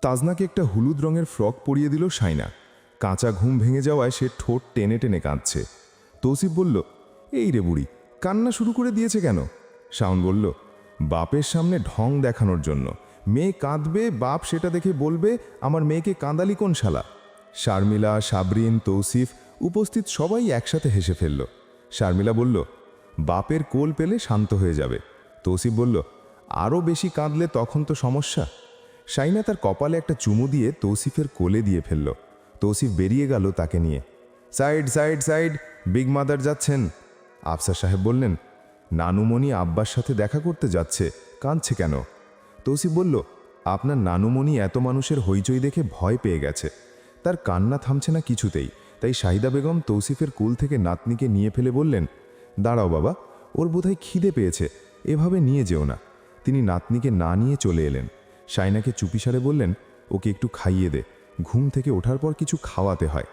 তাজনাকে একটা হলুদ রঙের ফ্রক পরিয়ে দিল শাইনা। কাঁচা ঘুম ভেঙে যাওয়ায় সে ঠোঁট টেনে টেনে কাঁদছে। তৌসিফ বলল, এই রে বুড়ি, কান্না শুরু করে দিয়েছে কেন? শাওন বলল, বাপের সামনে ঢং দেখানোর জন্য। মেয়ে কাঁদবে, বাপ সেটা দেখে বলবে আমার মেয়েকে কাঁদালি কোন শালা। শারমিলা, সাবরিন, তৌসিফ উপস্থিত সবাই একসাথে হেসে ফেলল। শারমিলা বলল, বাপের কোল পেলে শান্ত হয়ে যাবে। তৌসিফ বলল, আরও বেশি কাঁদলে তখন তো সমস্যা। শাইনা তার কপালে একটা চুমু দিয়ে তৌসিফের কোলে দিয়ে ফেলল। তৌসিফ বেরিয়ে গেল তাকে নিয়ে। Side side side, big mother যাচ্ছেন। আফসার সাহেব বললেন, নানুমণি আব্বার সাথে দেখা করতে যাচ্ছে, কাঁদছে কেন? তৌসিফ বলল, আপনার নানুমণি এত মানুষের হইচই দেখে ভয় পেয়ে গেছে, তার কান্না থামছে না কিছুতেই। তাই শাহিদা বেগম তৌসিফের কুল থেকে নাতনিকে নিয়ে ফেলে বললেন, দাঁড়াও বাবা, ওর বোধহয় খিদে পেয়েছে, এভাবে নিয়ে যেও না। তিনি নাতনিকে না নিয়ে চলে এলেন। শাইনাকে চুপিসারে বললেন, ওকে একটু খাইয়ে দে, ঘুম থেকে ওঠার পর কিছু খাওয়াতে হয়।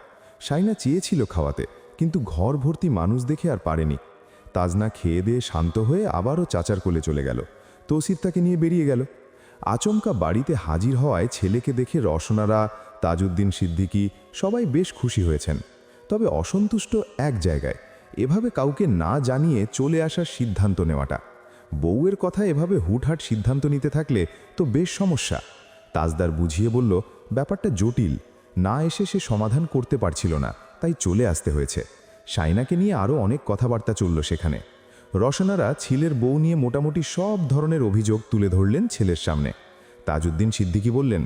শাইনা চেয়েছিল খাওয়াতে, কিন্তু ঘর ভর্তি মানুষ দেখে আর পারেনি। তাজনা খেয়ে দিয়ে শান্ত হয়ে আবারও চাচার কোলে চলে গেল। তৌসিফ তাকে নিয়ে বেরিয়ে গেল। আচমকা বাড়িতে হাজির হওয়ায় ছেলেকে দেখে রসনারা, তাজউদ্দিন সিদ্দিকী সবাই বেশ খুশি হয়েছেন। তবে অসন্তুষ্ট এক জায়গায়, এভাবে কাউকে না জানিয়ে চলে আসার সিদ্ধান্ত নেওয়াটা। বউয়ের কথা এভাবে হুটহাট সিদ্ধান্ত নিতে থাকলে তো বেশ সমস্যা। তাজদার বুঝিয়ে বলল, ব্যাপারটা জটিল, না এসে সে সমাধান করতে পারছিল না, তাই চলে আসতে হয়েছে। শাইনাকে নিয়ে আরও অনেক কথাবার্তা চলল সেখানে। রসনারা ছেলের বউ নিয়ে মোটামুটি সব ধরনের অভিযোগ তুলে ধরলেন ছেলের সামনে। তাজউদ্দিন সিদ্দিকী বললেন,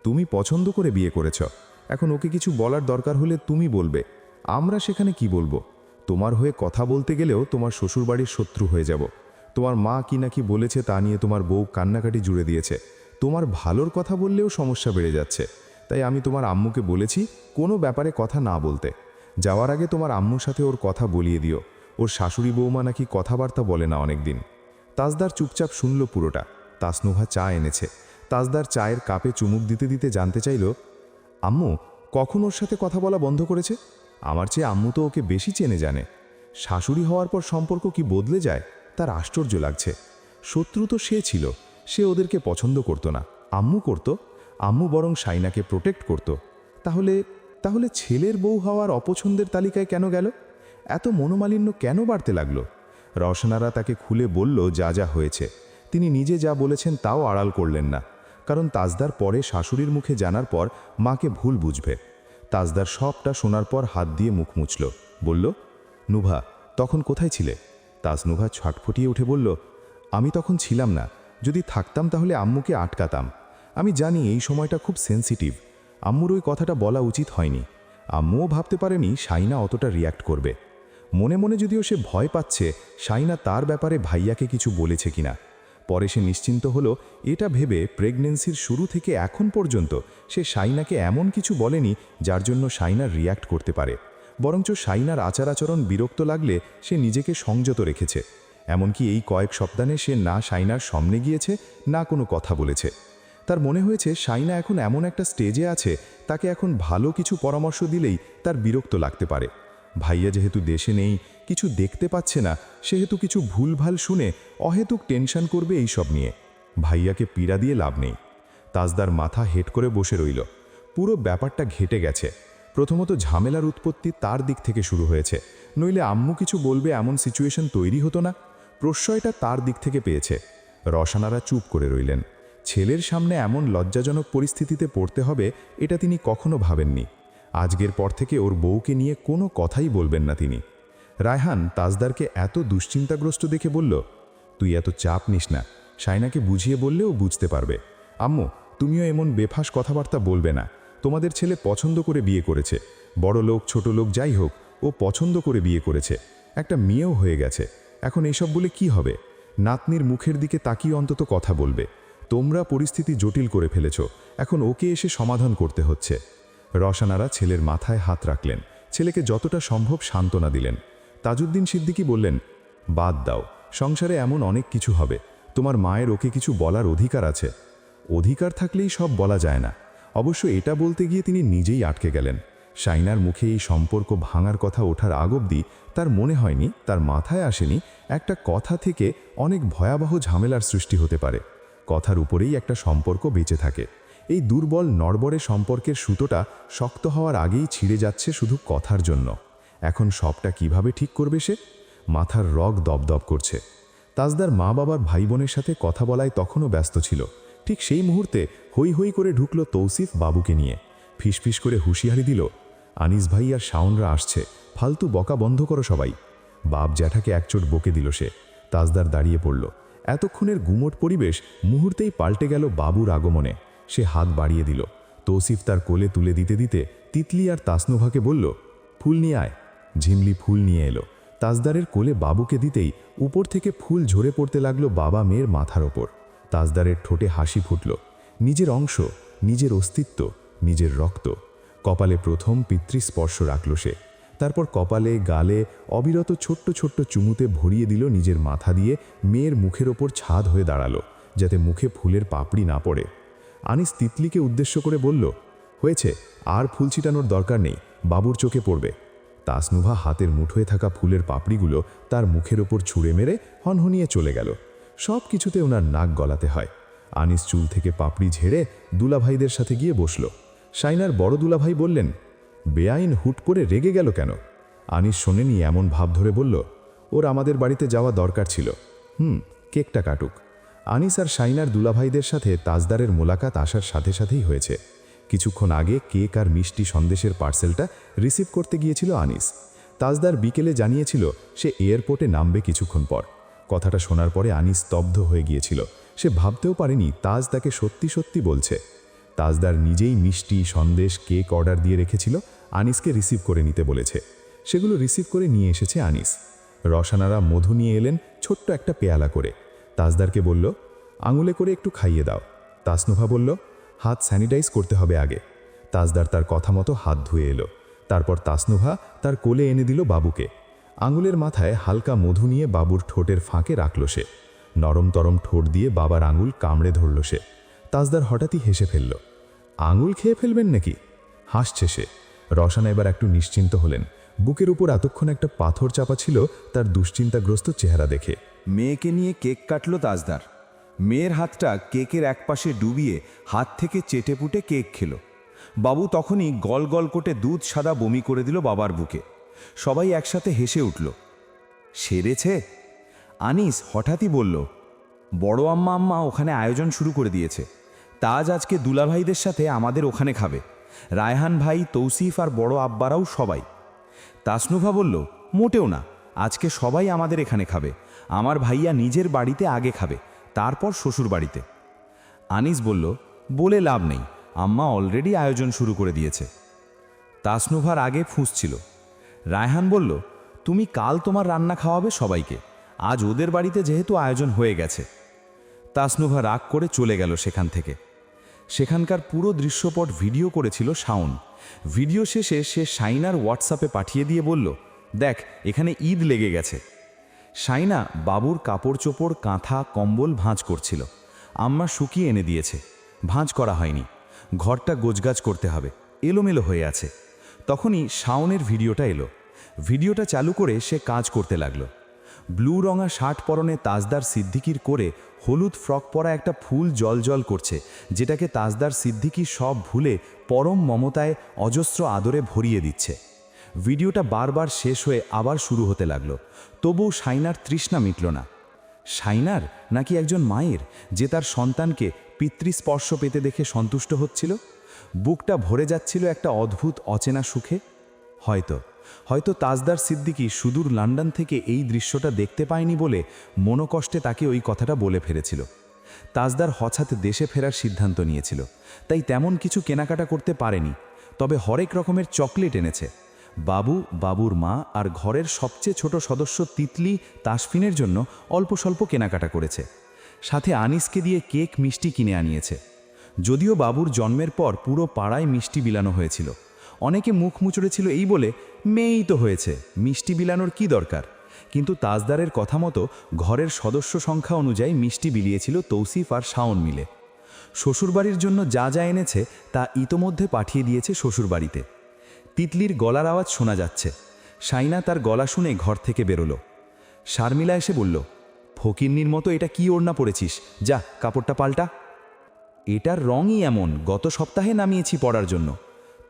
তুমি পছন্দ করে বিয়ে করেছ, এখন ওকে কিছু বলার দরকার হলে তুমি বলবে, আমরা সেখানে কি বলবো? তোমার হয়ে কথা বলতে গেলেও তোমার শ্বশুরবাড়ির শত্রু হয়ে যাব। তোমার মা কি না কি বলেছে তা নিয়ে তোমার বউ কান্নাকাটি জুড়ে দিয়েছে। তোমার ভালোর কথা বললেও সমস্যা বেড়ে যাচ্ছে। তাই আমি তোমার আম্মুকে বলেছি কোনো ব্যাপারে কথা না বলতে। যাওয়ার আগে তোমার আম্মুর সাথে ওর কথা বলিয়ে দিও, ওর শাশুড়ি বৌমা নাকি কথাবার্তা বলে না অনেক দিন। তাজদার চুপচাপ শুনল পুরোটা। তাসনুভা চা এনেছে। তাজদার চায়ের কাপে চুমুক দিতে দিতে জানতে চাইল, আম্মু কখন ওর সাথে কথা বলা বন্ধ করেছে? আমার চেয়ে আম্মু তো ওকে বেশি চেনে জানে। শাশুড়ি হওয়ার পর সম্পর্ক কি বদলে যায়? তার আশ্চর্য লাগছে। শত্রু তো সে ছিল, সে ওদেরকে পছন্দ করত না, আম্মু করত। আম্মু বরং শাইনাকে প্রোটেক্ট করত। তাহলে তাহলে ছেলের বউ হওয়ার অপছন্দের তালিকায় কেন গেল? এত মনোমালিন্য কেন বাড়তে লাগলো? রসনারা তাকে খুলে বলল যা যা হয়েছে। তিনি নিজে যা বলেছেন তাও আড়াল করলেন না, কারণ তাজদার পরে শাশুড়ির মুখে জানার পর মাকে ভুল বুঝবে। তাজদার সবটা শোনার পর হাত দিয়ে মুখ মুছল, বলল, নুভা তখন কোথায় ছিলে? তাজনুভা ছটফটিয়ে উঠে বলল, আমি তখন ছিলাম না, যদি থাকতাম তাহলে আম্মুকে আটকাতাম। আমি জানি এই সময়টা খুব সেন্সিটিভ, আম্মুর ওই কথাটা বলা উচিত হয়নি। আম্মুও ভাবতে পারেনি শাইনা অতটা রিয়্যাক্ট করবে। মনে মনে যদিও সে ভয় পাচ্ছে শাইনা তার ব্যাপারে ভাইয়াকে কিছু বলেছে কিনা। পরে সে নিশ্চিন্ত হলো এটা ভেবে প্রেগনেন্সির শুরু থেকে এখন পর্যন্ত সে শাইনাকে এমন কিছু বলেনি যার জন্য শাইনা রিয়্যাক্ট করতে পারে। বরঞ্চ শাইনার আচার আচরণ বিরক্ত লাগলে সে নিজেকে সংযত রেখেছে। এমনকি এই কয়েক সপ্তাহে সে না শাইনার সামনে গিয়েছে, না কোনো কথা বলেছে। তার মনে হয়েছে শাইনা এখন এমন একটা স্টেজে আছে, তাকে এখন ভালো কিছু পরামর্শ দিলেই তার বিরক্ত লাগতে পারে। ভাইয়া যেহেতু দেশে নেই, কিছু দেখতে পাচ্ছে না, সেহেতু কিছু ভুলভাল শুনে অহেতুক টেনশন করবে এই সব নিয়ে। ভাইয়াকে পীড়া দিয়ে লাভ নেই। তাজদার মাথা হেট করে বসে রইল। পুরো ব্যাপারটা ঘেটে গেছে। প্রথমত ঝামেলার উৎপত্তি তার দিক থেকে শুরু হয়েছে, নইলে আম্মু কিছু বলবে এমন সিচুয়েশন তৈরি হতো না। প্রশ্রয়টা তার দিক থেকে পেয়েছে। রসানারা চুপ করে রইলেন। ছেলের সামনে এমন লজ্জাজনক পরিস্থিতিতে পড়তে হবে এটা তিনি কখনো ভাবেননি। আজকের পর থেকে ওর বউকে নিয়ে কোনো কথাই বলবেন না তিনি। রায়হান তাজদারকে এত দুশ্চিন্তাগ্রস্ত দেখে বলল, তুই এত চাপ নিস না, শাইনাকে বুঝিয়ে বললেও বুঝতে পারবে। আম্মু তুমিও এমন বেফাস কথাবার্তা বলবে না। তোমাদের ছেলে পছন্দ করে বিয়ে করেছে, বড় লোক ছোট লোক যাই হোক, ও পছন্দ করে বিয়ে করেছে, একটা মেয়েও হয়ে গেছে। এখন এইসব বলে কি হবে? নাতনির মুখের দিকে তাকিয়ে অন্তত কথা বলবে। তোমরা পরিস্থিতি জটিল করে ফেলেছ, এখন ওকে এসে সমাধান করতে হচ্ছে। রসানারা ছেলের মাথায় হাত রাখলেন, ছেলেকে যতটা সম্ভব সান্ত্বনা দিলেন। তাজউদ্দিন সিদ্দিকী বললেন, বাদ দাও, সংসারে এমন অনেক কিছু হবে, তোমার মায়ের ওকে কিছু বলার অধিকার আছে। অধিকার থাকলেই সব বলা যায় না। অবশ্য এটা বলতে গিয়ে তিনি নিজেই আটকে গেলেন। শাইনার মুখে এই সম্পর্ক ভাঙার কথা ওঠার আগ অবধি তার মনে হয়নি, তার মাথায় আসেনি একটা কথা থেকে অনেক ভয়াবহ ঝামেলার সৃষ্টি হতে পারে। কথার উপরেই একটা সম্পর্ক বেঁচে থাকে। এই দুর্বল নড়বড়ে সম্পর্কের সুতোটা শক্ত হওয়ার আগেই ছিঁড়ে যাচ্ছে শুধু কথার জন্য। এখন সবটা কিভাবে ঠিক করবে সে? মাথার রগ দপদপ করছে। তাজদার মা বাবার ভাই বোনের সাথে কথা বলায় তখনও ব্যস্ত ছিল। ঠিক সেই মুহূর্তে হই হই করে ঢুকলো তৌসিফ বাবুকে নিয়ে। ফিসফিস করে হুঁশিয়ারি দিল, আনিস ভাই আর শাওনরা আসছে, ফালতু বকা বন্ধ করো সবাই। বাপ জ্যাঠাকে একচোট বকে দিল সে। তাজদার দাঁড়িয়ে পড়ল। এতক্ষণের গুমোট পরিবেশ মুহূর্তেই পাল্টে গেল বাবুর আগমনে। সে হাত বাড়িয়ে দিল। তৌসিফ তার কোলে তুলে দিতে দিতে তিতলি আর তাসনুভাকে বলল, ফুল নিয়ে আয়। ঝিমলি ফুল নিয়ে এলো। তাজদারের কোলে বাবুকে দিতেই উপর থেকে ফুল ঝরে পড়তে লাগলো বাবা মেয়ের মাথার ওপর। তাজদারের ঠোঁটে হাসি ফুটল। নিজের অংশ, নিজের অস্তিত্ব, নিজের রক্ত। কপালে প্রথম পিতৃস্পর্শ রাখল সে। তারপর কপালে, গালে অবিরত ছোট্ট ছোট্ট চুমুতে ভরিয়ে দিল নিজের মাথা দিয়ে। মেয়ের মুখের ওপর ছাদ হয়ে দাঁড়ালো, যাতে মুখে ফুলের পাপড়ি না পড়ে। আনিস তিতলিকে উদ্দেশ্য করে বলল, হয়েছে, আর ফুল ছিটানোর দরকার নেই, বাবুর চোখে পড়বে। তাসনুভা হাতের মুঠোয় থাকা ফুলের পাপড়িগুলো তার মুখের ওপর ছুঁড়ে মেরে হনহনিয়ে চলে গেল। সব কিছুতে ওনার নাক গলাতে হয়। আনিস চুল থেকে পাপড়ি ঝেড়ে দুলাভাইদের সাথে গিয়ে বসল। শাইনার বড় দুলাভাই বললেন, বেআইন হুট করে রেগে গেল কেন? আনিস শোনেনি এমন ভাব ধরে বলল, ওর আমাদের বাড়িতে যাওয়া দরকার ছিল। কেকটা কাটুক। আনিস আর শাইনার দুলাভাইদের সাথে তাজদারের মোলাকাত আসার সাথে সাথেই হয়েছে। কিছুক্ষণ আগে কেক আর মিষ্টি সন্দেশের পার্সেলটা রিসিভ করতে গিয়েছিল আনিস। তাজদার বিকেলে জানিয়েছিল সে এয়ারপোর্টে নামবে কিছুক্ষণ পর। কথাটা শোনার পরে আনিস স্তব্ধ হয়ে গিয়েছিল। সে ভাবতেও পারেনি তাজ তাকে সত্যি সত্যি বলছে। তাজদার নিজেই মিষ্টি, সন্দেশ, কেক অর্ডার দিয়ে রেখেছিল, আনিসকে রিসিভ করে নিতে বলেছে। সেগুলো রিসিভ করে নিয়ে এসেছে আনিস। রসানারা মধু নিয়ে এলেন ছোট্ট একটা পেয়ালা করে। তাজদারকে বলল, আঙুলে করে একটু খাইয়ে দাও। তাসনুভা বলল, হাত স্যানিটাইজ করতে হবে আগে। তাজদার তার কথা মতো হাত ধুয়ে এলো। তারপর তাসনুভা তার কোলে এনে দিল বাবুকে। আঙুলের মাথায় হালকা মধু নিয়ে বাবুর ঠোঁটের ফাঁকে রাখল সে। নরম তরম ঠোঁট দিয়ে বাবার আঙুল কামড়ে ধরল সে। তাজদার হঠাৎই হেসে ফেলল। আঙুল খেয়ে ফেলবেন নাকি? হাসছে সে। রসানা এবার একটু নিশ্চিন্ত হলেন। বুকের উপর এতক্ষণ একটা পাথর চাপা ছিল তার দুশ্চিন্তাগ্রস্ত চেহারা দেখে। মেয়েকে নিয়ে কেক কাটল তাজদার। মেয়ের হাতটা কেকের একপাশে ডুবিয়ে হাত থেকে চেটেপুটে কেক খেল। বাবু তখনই গল গল কোটে দুধ সাদা বমি করে দিল বাবার বুকে। সবাই একসাথে হেসে উঠল। সেরেছে? আনিস হঠাৎই বলল, বড় আম্মা ওখানে আয়োজন শুরু করে দিয়েছে। তাজ আজকে দুলাভাইদের সাথে আমাদের ওখানে খাবে। রায়হান ভাই, তৌসিফ আর বড় আব্বারাও সবাই। তাসনুভা বলল, মোটেও না, আজকে সবাই আমাদের এখানে খাবে। আমার ভাইয়া নিজের বাড়িতে আগে খাবে, তারপর শ্বশুর বাড়িতে। আনিস বলল, বলে লাভ নেই, আম্মা অলরেডি আয়োজন শুরু করে দিয়েছে। তাসনুভার আগে ফুঁসছিল। রায়হান বলল, তুমি কাল তোমার রান্না খাওয়াবে সবাইকে, আজ ওদের বাড়িতে যেহেতু আয়োজন হয়ে গেছে। তাসনুভা রাগ করে চলে গেল সেখান থেকে। সেখানকার পুরো দৃশ্যপট ভিডিও করেছিল শাওন। ভিডিও শেষে সে শাইনার হোয়াটসঅ্যাপে পাঠিয়ে দিয়ে বলল, দেখ এখানে ঈদ লেগে গেছে। শাইনা বাবুর কাপড় চোপড়, কাঁথা, কম্বল ভাঁজ করছিল। আম্মা শুকিয়ে এনে দিয়েছে, ভাঁজ করা হয়নি। ঘরটা গোছগাছ করতে হবে, এলোমেলো হয়ে আছে। তখনই শাওনের ভিডিওটা এলো। ভিডিওটা চালু করে সে কাজ করতে লাগলো। ব্লু রঙা শার্ট পরনে তাজদার সিদ্দিকির করে হলুদ ফ্রক পরা একটা ফুল জল করছে, যেটাকে তাজদার সিদ্দিকি সব ভুলে পরম মমতায় অজস্র আদরে ভরিয়ে দিচ্ছে। ভিডিওটা বারবার শেষ হয়ে আবার শুরু হতে লাগলো। তবুও শাইনার তৃষ্ণা মিটল না। শাইনার নাকি একজন মায়ের, যে তার সন্তানকে পিতৃস্পর্শ পেতে দেখে সন্তুষ্ট হচ্ছিল? বুকটা ভরে যাচ্ছিল একটা অদ্ভুত অচেনা সুখে। হয়তো তাজদার সিদ্দিকি সুদূর লন্ডন থেকে এই দৃশ্যটা দেখতে পায়নি বলে মনোকষ্টে তাকে ওই কথাটা বলে ফেলেছিল। তাজদার হঠাৎ দেশে ফেরার সিদ্ধান্ত নিয়েছিল, তাই তেমন কিছু কেনাকাটা করতে পারেনি। তবে হরেক রকমের চকলেট এনেছে। বাবু, বাবুর মা আর ঘরের সবচেয়ে ছোট সদস্য তিতলি, তাসফিনের জন্য অল্প স্বল্প কেনাকাটা করেছে। সাথে আনিসকে দিয়ে কেক, মিষ্টি কিনে আনিয়েছে। যদিও বাবুর জন্মের পর পুরো পাড়ায় মিষ্টি বিলানো হয়েছিল। অনেকে মুখ মুচড়েছিল এই বলে, মেয়েই তো হয়েছে, মিষ্টি বিলানোর কি দরকার। কিন্তু তাজদারের কথা মতো ঘরের সদস্য সংখ্যা অনুযায়ী মিষ্টি বিলিয়েছিল তৌসিফ আর শাওন মিলে। শ্বশুরবাড়ির জন্য যা যা এনেছে তা ইতোমধ্যে পাঠিয়ে দিয়েছে শ্বশুরবাড়িতে। তিতলির গলার আওয়াজ শোনা যাচ্ছে। শাইনা তার গলা শুনে ঘর থেকে বেরোলো। শারমিলা এসে বলল, ফকিন্নির মতো এটা কি ওড়না পরেছিস, যা কাপড়টা পাল্টা। এটার রঙই এমন, গত সপ্তাহে নামিয়েছি পরার জন্য,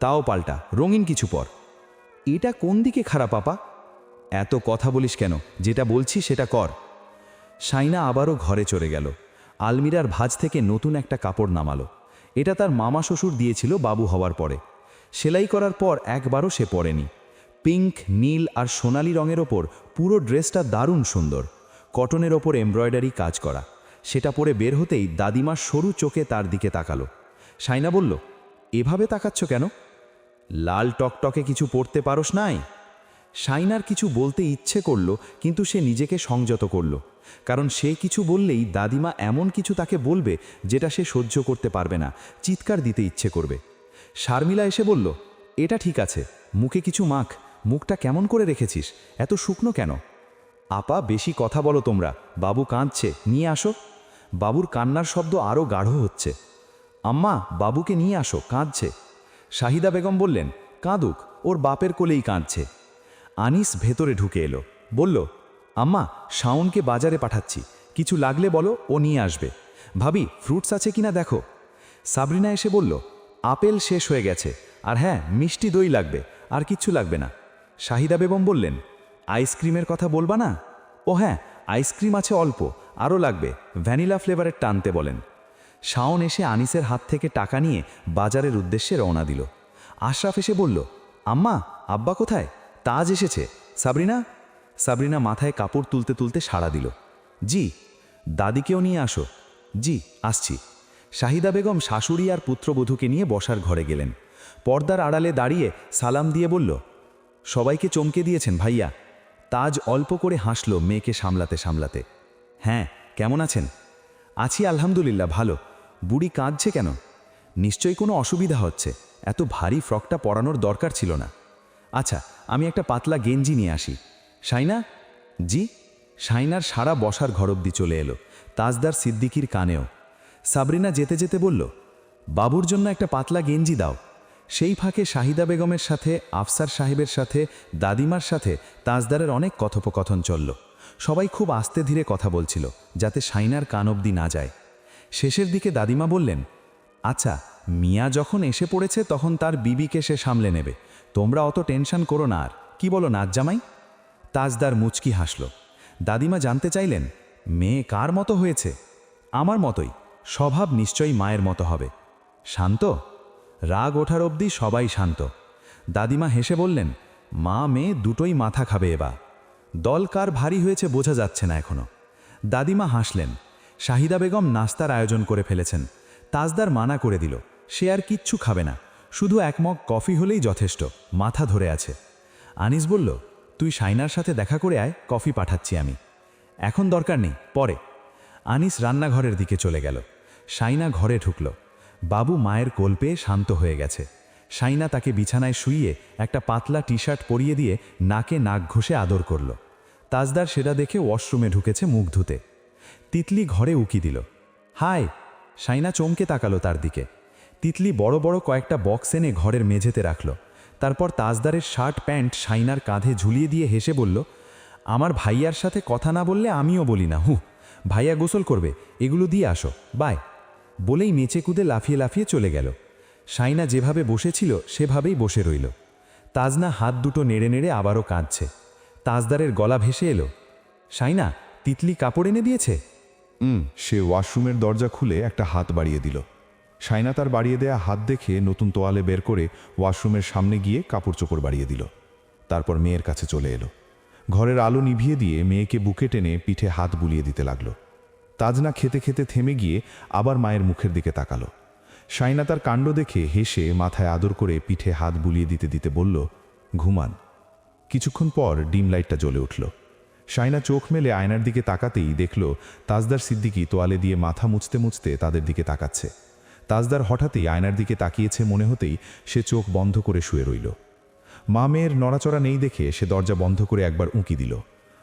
তাও পাল্টা রঙিন কিছু পর। এটা কোন দিকে খারাপ আপা? এত কথা বলিস কেন, যেটা বলছি সেটা কর। সাইনা আবারও ঘরে চলে গেল। আলমিরার ভাঁজ থেকে নতুন একটা কাপড় নামালো। এটা তার মামা শ্বশুর দিয়েছিল বাবু হওয়ার পরে। সেলাই করার পর একবারও সে পরেনি। পিঙ্ক, নীল আর সোনালি রঙের ওপর পুরো ড্রেসটা দারুণ সুন্দর। কটনের ওপর এমব্রয়ডারি কাজ করা। সেটা পরে বের হতেই দাদিমার সরু চোখে তার দিকে তাকালো। সাইনা বলল, এভাবে তাকাচ্ছ কেন? লাল টকটকে কিছু পরতে পারোস নাই? সাইনার কিছু বলতে ইচ্ছে করল, কিন্তু সে নিজেকে সংযত করল, কারণ সে কিছু বললেই দাদিমা এমন কিছু তাকে বলবে যেটা সে সহ্য করতে পারবে না, চিৎকার দিতে ইচ্ছে করবে। শারমিলা এসে বলল, এটা ঠিক আছে, মুখে কিছু মাখ, মুখটা কেমন করে রেখেছিস, এত শুকনো কেন? আপা বেশি কথা বলো তোমরা, বাবু কাঁদছে, নিয়ে আসো। বাবুর কান্নার শব্দ আরও গাঢ় হচ্ছে। আম্মা বাবুকে নিয়ে আসো, কাঁদছে। শাহিদা বেগম বললেন, কাঁদুক, ওর বাপের কোলেই কাঁদছে। আনিস ভেতরে ঢুকে এলো, বলল, আম্মা শাওনকে বাজারে পাঠাচ্ছি, কিছু লাগলে বলো, ও নিয়ে আসবে। ভাবি ফ্রুটস আছে কিনা দেখো। সাবরিনা এসে বলল, আপেল শেষ হয়ে গেছে, আর হ্যাঁ মিষ্টি দই লাগবে, আর কিচ্ছু লাগবে না। শাহিদা বেগম বললেন, আইসক্রিমের কথা বলবা না? ও হ্যাঁ, আইসক্রিম আছে অল্প, আরও লাগবে, ভ্যানিলা ফ্লেভারের টানতে বলেন। শাওন এসে আনিসের হাত থেকে টাকা নিয়ে বাজারের উদ্দেশ্যে রওনা দিল। আশরাফ এসে বলল, আম্মা আব্বা কোথায়? তাজ এসেছে। সাবরিনা? সাবরিনা মাথায় কাপড় তুলতে তুলতে সাড়া দিল, জি। দাদিকেও নিয়ে আসো। জি আসছি। শাহিদা বেগম শাশুড়ি আর পুত্রবধূকে নিয়ে বসার ঘরে গেলেন। পর্দার আড়ালে দাঁড়িয়ে সালাম দিয়ে বলল, সবাইকে চমকে দিয়েছেন ভাইয়া। তাজ অল্প করে হাসল মেয়েকে সামলাতে সামলাতে। হ্যাঁ, কেমন আছেন? আছি আলহামদুলিল্লাহ ভালো। বুড়ি কাঁদছে কেন? নিশ্চয়ই কোনো অসুবিধা হচ্ছে, এত ভারী ফ্রকটা পরানোর দরকার ছিল না। আচ্ছা, আমি একটা পাতলা গেঞ্জি নিয়ে আসি। সাইনা? জি। সাইনার সারা বসার ঘর অব্দি চলে এলো, তাজদার সিদ্দিকির কানেও। সাবরিনা যেতে যেতে বলল, বাবুর জন্য একটা পাতলা গেঞ্জি দাও। সেই ফাঁকে শাহিদা বেগমের সাথে, আফসার সাহেবের সাথে, দাদিমার সাথে তাজদারের অনেক কথোপকথন চলল। সবাই খুব আস্তে ধীরে কথা বলছিল, যাতে সাইনার কান অবধি না যায়। শেষের দিকে দাদিমা বললেন, আচ্ছা, মিয়া যখন এসে পড়েছে তখন তার বিবিকে সে সামলে নেবে, তোমরা অত টেনশন করো না। আর কি বলো নাজ জামাই? তাজদার মুচকি হাসল। দাদিমা জানতে চাইলেন, মেয়ে কার মতো হয়েছে? আমার মতোই, স্বভাব নিশ্চয়ই মায়ের মতো হবে। শান্ত? রাগ ওঠার অবধি সবাই শান্ত। দাদিমা হেসে বললেন, মা মেয়ে দুটোই মাথা খাবে এবার। দল কার ভারী হয়েছে বোঝা যাচ্ছে না এখনো। দাদিমা হাসলেন। শাহিদা বেগম নাস্তার আয়োজন করে ফেলেছেন। তাজদার মানা করে দিল, সে আর কিচ্ছু খাবে না, শুধু এক মগ কফি হলেই যথেষ্ট, মাথা ধরে আছে। আনিস বলল, তুই সাইনার সাথে দেখা করে আয়, কফি পাঠাচ্ছি আমি। এখন দরকার নেই, পরে। আনিস রান্নাঘরের দিকে চলে গেল। সাইনা ঘরে ঢুকল। বাবু মায়ের কোল পেয়ে শান্ত হয়ে গেছে। সাইনা তাকে বিছানায় শুইয়ে একটা পাতলা টি শার্ট পরিয়ে দিয়ে নাকে নাক ঘষে আদর করল। তাজদার সেটা দেখে ওয়াশরুমে ঢুকেছে মুখ ধুতে। তিতলি ঘরে উকি দিল। হাই! সাইনা চমকে তাকালো তার দিকে। তিতলি বড় বড় কয়েকটা বক্স এনে ঘরের মেঝেতে রাখল। তারপর তাজদারের শার্ট প্যান্ট সাইনার কাঁধে ঝুলিয়ে দিয়ে হেসে বলল, আমার ভাইয়ার সাথে কথা না বললে আমিও বলি না, ভাইয়া গোসল করবে, এগুলো দিয়ে আসো, বাই। বলেই মেচে কুদে লাফিয়ে লাফিয়ে চলে গেল। সাইনা যেভাবে বসেছিল সেভাবেই বসে রইল। তাজনা হাত দুটো নেড়ে নেড়ে আবারও কাঁদছে। তাজদারের গলা ভেসে এলো, সাইনা, তিতলি কাপড় এনে দিয়েছে? সে ওয়াশরুমের দরজা খুলে একটা হাত বাড়িয়ে দিল। সাইনা তার বাড়িয়ে দেয়া হাত দেখে নতুন তোয়ালে বের করে ওয়াশরুমের সামনে গিয়ে কাপড় চোপড় বাড়িয়ে দিল। তারপর মেয়ের কাছে চলে এলো। ঘরের আলো নিভিয়ে দিয়ে মেয়েকে বুকে টেনে পিঠে হাত বুলিয়ে দিতে লাগলো। তাজনা খেতে খেতে থেমে গিয়ে আবার মায়ের মুখের দিকে তাকালো। সাইনা তার কাণ্ড দেখে হেসে মাথায় আদর করে পিঠে হাত বুলিয়ে দিতে দিতে বলল, ঘুমান। কিছুক্ষণ পর ডিম লাইটটা জ্বলে উঠল। সাইনা চোখ মেলে আয়নার দিকে তাকাতেই দেখল তাজদার সিদ্দিকি তোয়ালে দিয়ে মাথা মুছতে মুছতে তাদের দিকে তাকাচ্ছে। তাজদার হঠাৎই আয়নার দিকে তাকিয়েছে মনে হতেই সে চোখ বন্ধ করে শুয়ে রইল। মা মেয়ের নড়াচড়া নেই দেখে সে দরজা বন্ধ করে একবার উঁকি দিল।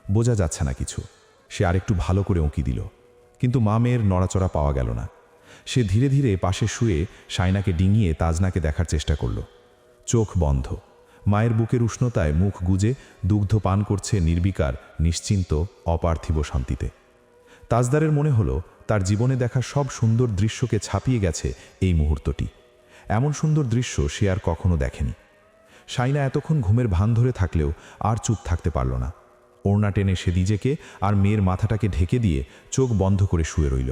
বোঝা যাচ্ছে না কিছু। সে আরেকটু ভালো করে উঁকি দিল, কিন্তু মা মেয়ের নড়াচড়া পাওয়া গেল না। সে ধীরে ধীরে পাশে শুয়ে সাইনাকে ডিঙিয়ে তাজনাকে দেখার চেষ্টা করল। চোখ বন্ধ। মায়ের বুকের উষ্ণতায় মুখ গুজে দুগ্ধ পান করছে নির্বিকার, নিশ্চিন্ত, অপার্থিব শান্তিতে। তাজদারের মনে হলো তার জীবনে দেখা সব সুন্দর দৃশ্যকে ছাপিয়ে গেছে এই মুহূর্তটি। এমন সুন্দর দৃশ্য সে আর কখনো দেখেনি। শাইনা এতক্ষণ ঘুমের ভান ধরে থাকলেও আর চুপ থাকতে পারল না। ওড়না টেনে সে নিজেকে আর মেয়ের মাথাটাকে ঢেকে দিয়ে চোখ বন্ধ করে শুয়ে রইল।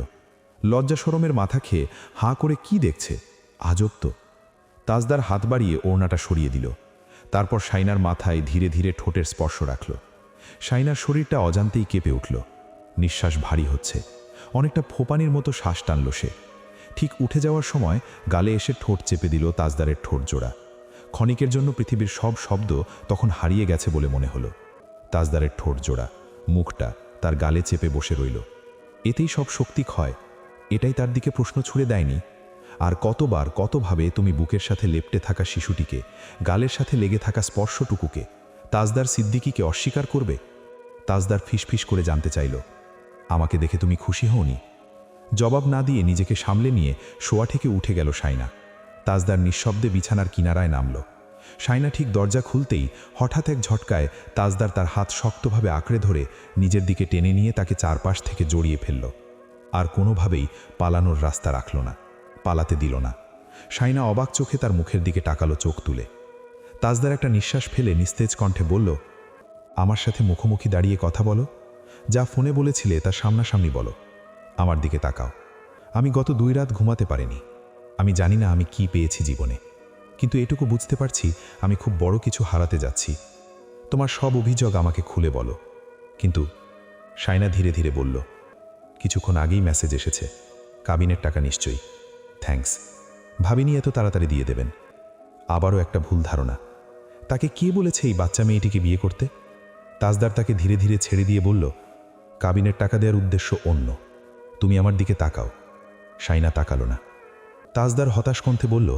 লজ্জা শরমের মাথা খেয়ে হাঁ করে কি দেখছে? আজব তো। তাজদার হাত বাড়িয়ে ওড়নাটা সরিয়ে দিল। তারপর শাইনার মাথায় ধীরে ধীরে ঠোঁটের স্পর্শ রাখল। শাইনার শরীরটা অজান্তেই কেঁপে উঠল। নিঃশ্বাস ভারী হচ্ছে। অনেকটা ফোপানির মতো শ্বাস টানল সে। ঠিক উঠে যাওয়ার সময় গালে এসে ঠোঁট চেপে দিল তাজদারের ঠোঁট জোড়া। ক্ষণিকের জন্য পৃথিবীর সব শব্দ তখন হারিয়ে গেছে বলে মনে হলো। তাজদারের ঠোঁট জোড়া, মুখটা তার গালে চেপে বসে রইল। এতেই সব শক্তি ক্ষয়। এটাই তার দিকে প্রশ্ন ছুড়ে দেয়নি? আর কতবার কতভাবে তুমি বুকের সাথে লেপ্টে থাকা শিশুটিকে, গালের সাথে লেগে থাকা স্পর্শটুকুকে, তাজদার সিদ্দিকীকে অস্বীকার করবে? তাজদার ফিসফিস করে জানতে চাইল, আমাকে দেখে তুমি খুশি হওনি? জবাব না দিয়ে নিজেকে সামলে নিয়ে শোয়া থেকে উঠে গেল শাইনা। তাজদার নিঃশব্দে বিছানার কিনারায় নামল। শাইনা ঠিক দরজা খুলতেই হঠাৎ এক ঝটকায় তাজদার তার হাত শক্তভাবে আঁকড়ে ধরে নিজের দিকে টেনে নিয়ে তাকে চারপাশ থেকে জড়িয়ে ফেলল। আর কোনোভাবেই পালানোর রাস্তা রাখল না, পালাতে দিল না। শাইনা অবাক চোখে তার মুখের দিকে তাকালো চোখ তুলে। তাজদার একটা নিঃশ্বাস ফেলে নিস্তেজ কণ্ঠে বলল, আমার সাথে মুখোমুখি দাঁড়িয়ে কথা বলো। যা ফোনে বলেছিলে তা সামনাসামনি বলো। আমার দিকে তাকাও। আমি গত 2 রাত ঘুমাতে পারিনি। আমি জানি না আমি কি পেয়েছি জীবনে, কিন্তু এটুকু বুঝতে পারছি আমি খুব বড় কিছু হারাতে যাচ্ছি। তোমার সব অভিযোগ আমাকে খুলে বলো। কিন্তু শাইনা ধীরে ধীরে বলল, কিছুক্ষণ আগেই মেসেজ এসেছে, কাবিনের টাকা নিশ্চয়ই। থ্যাঙ্কস। ভাবিনি এত তাড়াতাড়ি দিয়ে দেবেন। আবারও একটা ভুল ধারণা। তাকে কে বলেছে এই বাচ্চা মেয়েটিকে বিয়ে করতে? তাজদার তাকে ধীরে ধীরে ছেড়ে দিয়ে বলল, কাবিনের টাকা দেওয়ার উদ্দেশ্য অন্য। তুমি আমার দিকে তাকাও। শাইনা তাকালো না। তাজদার হতাশ কণ্ঠে বলল,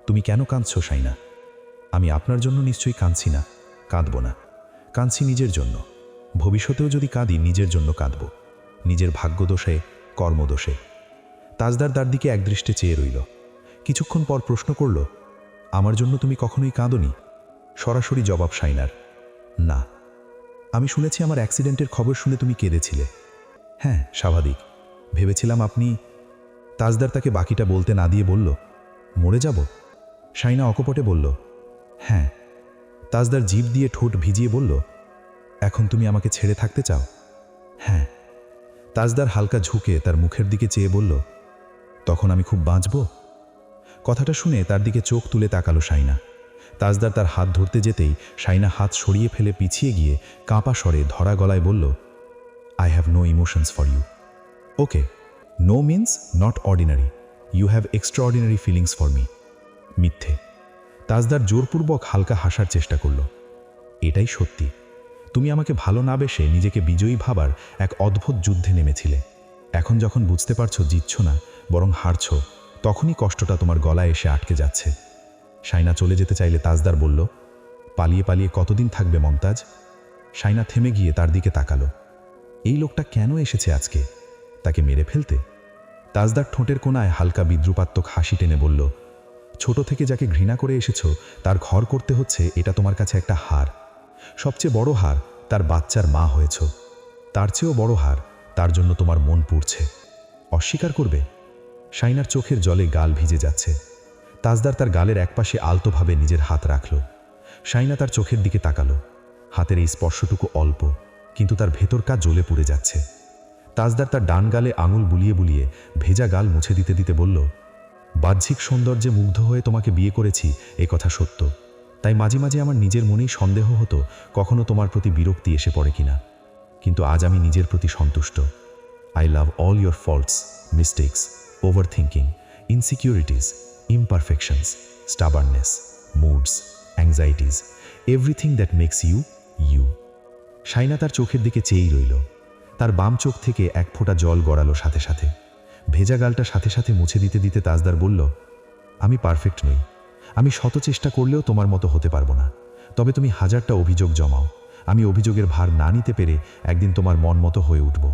তুমি কেন কাঁদছো শাইনা? আমি আপনার জন্য নিশ্চয়ই কাঁদছি না, কাঁদব না। কাঁদছি নিজের জন্য। ভবিষ্যতেও যদি কাঁদি নিজের জন্য কাঁদব, নিজের ভাগ্যদোষে, কর্মদোষে। তাজদার তার দিকে একদৃষ্টে চেয়ে রইল। কিছুক্ষণ পর প্রশ্ন করল, আমার জন্য তুমি কখনোই কাঁদোনি? সরাসরি জবাব শাইনার, না। আমি শুনেছি আমার অ্যাক্সিডেন্টের খবর শুনে তুমি কেঁদেছিলে। হ্যাঁ, স্বাভাবিক। ভেবেছিলাম আপনি। তাজদার তাকে বাকিটা বলতে না দিয়ে বলল, মরে যাব? শাইনা অকপটে বলল, হ্যাঁ। তাজদার জিভ দিয়ে ঠোঁট ভিজিয়ে বলল, এখন তুমি আমাকে ছেড়ে থাকতে চাও? হ্যাঁ। তাজদার হালকা ঝুঁকে তার মুখের দিকে চেয়ে বলল, তখন আমি খুব বাঁচব? কথাটা শুনে তার দিকে চোখ তুলে তাকালো শাইনা। তাজদার তার হাত ধরতে যেতেই শাইনা হাত সরিয়ে ফেলে পিছিয়ে গিয়ে কাঁপা স্বরে ধরা গলায় বলল, I have no emotions for you. Okay, no means not ordinary. You have extraordinary feelings for me. মিথ্যে। তাজদার জোরপূর্বক হালকা হাসার চেষ্টা করল। এটাই সত্যি। তুমি আমাকে ভালো না বেসে নিজেকে বিজয়ী ভাবার এক অদ্ভুত যুদ্ধে নেমেছিলে। এখন যখন বুঝতে পারছো জিতছ না, বরং হারছ, তখনই কষ্টটা তোমার গলায় এসে আটকে যাচ্ছে। শাইনা চলে যেতে চাইলে তাজদার বলল, পালিয়ে পালিয়ে কতদিন থাকবে মমতাজ? শাইনা থেমে গিয়ে তার দিকে তাকালো। এই লোকটা কেন এসেছে আজকে? তাকে মেরে ফেলতে? তাজদার ঠোঁটের কোণায় হালকা বিদ্রুপাত্মক হাসি টেনে বলল, ছোট থেকে যাকে ঘৃণা করে এসেছো তার ঘর করতে হচ্ছে, এটা তোমার কাছে একটা হার। সবচেয়ে বড় হার, তার বাচ্চার মা হয়েছ। তার চেয়েও বড় হার, তার জন্য তোমার মন পুড়ছে। অস্বীকার করবে? শাইনার চোখের জলে গাল ভিজে যাচ্ছে। তাজদার তার গালের একপাশে আলতোভাবে নিজের হাত রাখল। শাইনা তার চোখের দিকে তাকালো। হাতের এই স্পর্শটুকু অল্প, কিন্তু তার ভেতরটা জ্বলে পুড়ে যাচ্ছে। তাজদার তার ডান গালে আঙুল বুলিয়ে বুলিয়ে ভেজা গাল মুছে দিতে দিতে বলল, বাহ্যিক সৌন্দর্যে মুগ্ধ হয়ে তোমাকে বিয়ে করেছি, এ কথা সত্য। তাই মাঝে মাঝে আমার নিজের মনেই সন্দেহ হতো কখনো তোমার প্রতি বিরক্তি এসে পড়ে কিনা। কিন্তু আজ আমি নিজের প্রতি সন্তুষ্ট। I love all your faults, mistakes, over thinking, insecurities, imperfections, stubbornness, moods, anxieties, everything that makes you, you. Shaina তার চোখের দিকে চেয়েই রইল। তার বাম চোখ থেকে এক ফোঁটা জল গড়ালো সাথে সাথে। ভেজা গালটা সাথে সাথে মুছে দিতে দিতে তাজদার বলল, আমি পারফেক্ট নই। আমি শত চেষ্টা করলেও তোমার মতো হতে পারবো না। তবে তুমি 1000টা অভিযোগ জমাও। আমি অভিযোগের ভার না নিতে পেরে একদিন তোমার মন মতো হয়ে উঠব।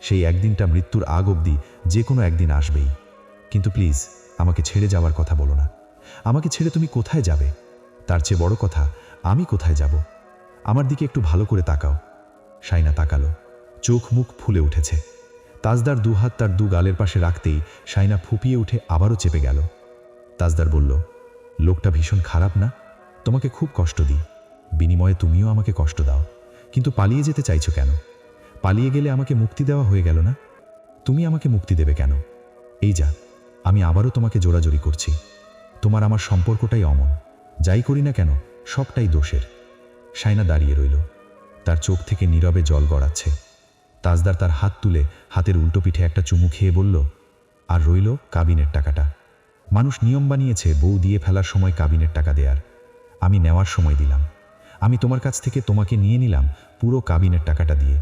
সেই একদিনটা মৃত্যুর আগ অবধি যে কোনো একদিন আসবেই। কিন্তু প্লিজ আমাকে ছেড়ে যাওয়ার কথা বলো না। আমাকে ছেড়ে তুমি কোথায় যাবে? তার চেয়ে বড় কথা, আমি কোথায় যাব? আমার দিকে একটু ভালো করে তাকাও। শাইনা তাকালো। চোখ মুখ ফুলে উঠেছে। তাজদার দুহাত তার দু গালের পাশে রাখতেই শাইনা ফুপিয়ে উঠে আবারও চেপে গেল। তাজদার বলল, লোকটা ভীষণ খারাপ না? তোমাকে খুব কষ্ট দিই, বিনিময়ে তুমিও আমাকে কষ্ট দাও, কিন্তু পালিয়ে যেতে চাইছো কেন? পালিয়ে গেলে আমাকে মুক্তি দেওয়া হয়ে গেল না? তুমি আমাকে মুক্তি দেবে কেন? এই যা, আমি আবারও তোমাকে জোরাজোরি করছি। তোমার আমার সম্পর্কটাই অমন, যাই করি না কেন সবটাই দোষের। শাইনা দাঁড়িয়ে রইল, তার চোখ থেকে নীরবে জল গড়াচ্ছে। তাজদার তার হাত তুলে হাতের উল্টো পিঠে একটা চুমু খেয়ে বলল, আর রইল কাবিনের টাকাটা। মানুষ নিয়ম বানিয়েছে বউ দিয়ে ফেলার সময় কাবিনের টাকা দেয়ার, আমি নেওয়ার সময় দিলাম। আমি তোমার কাছ থেকে তোমাকে নিয়ে নিলাম পুরো কাবিনের টাকাটা দিয়ে।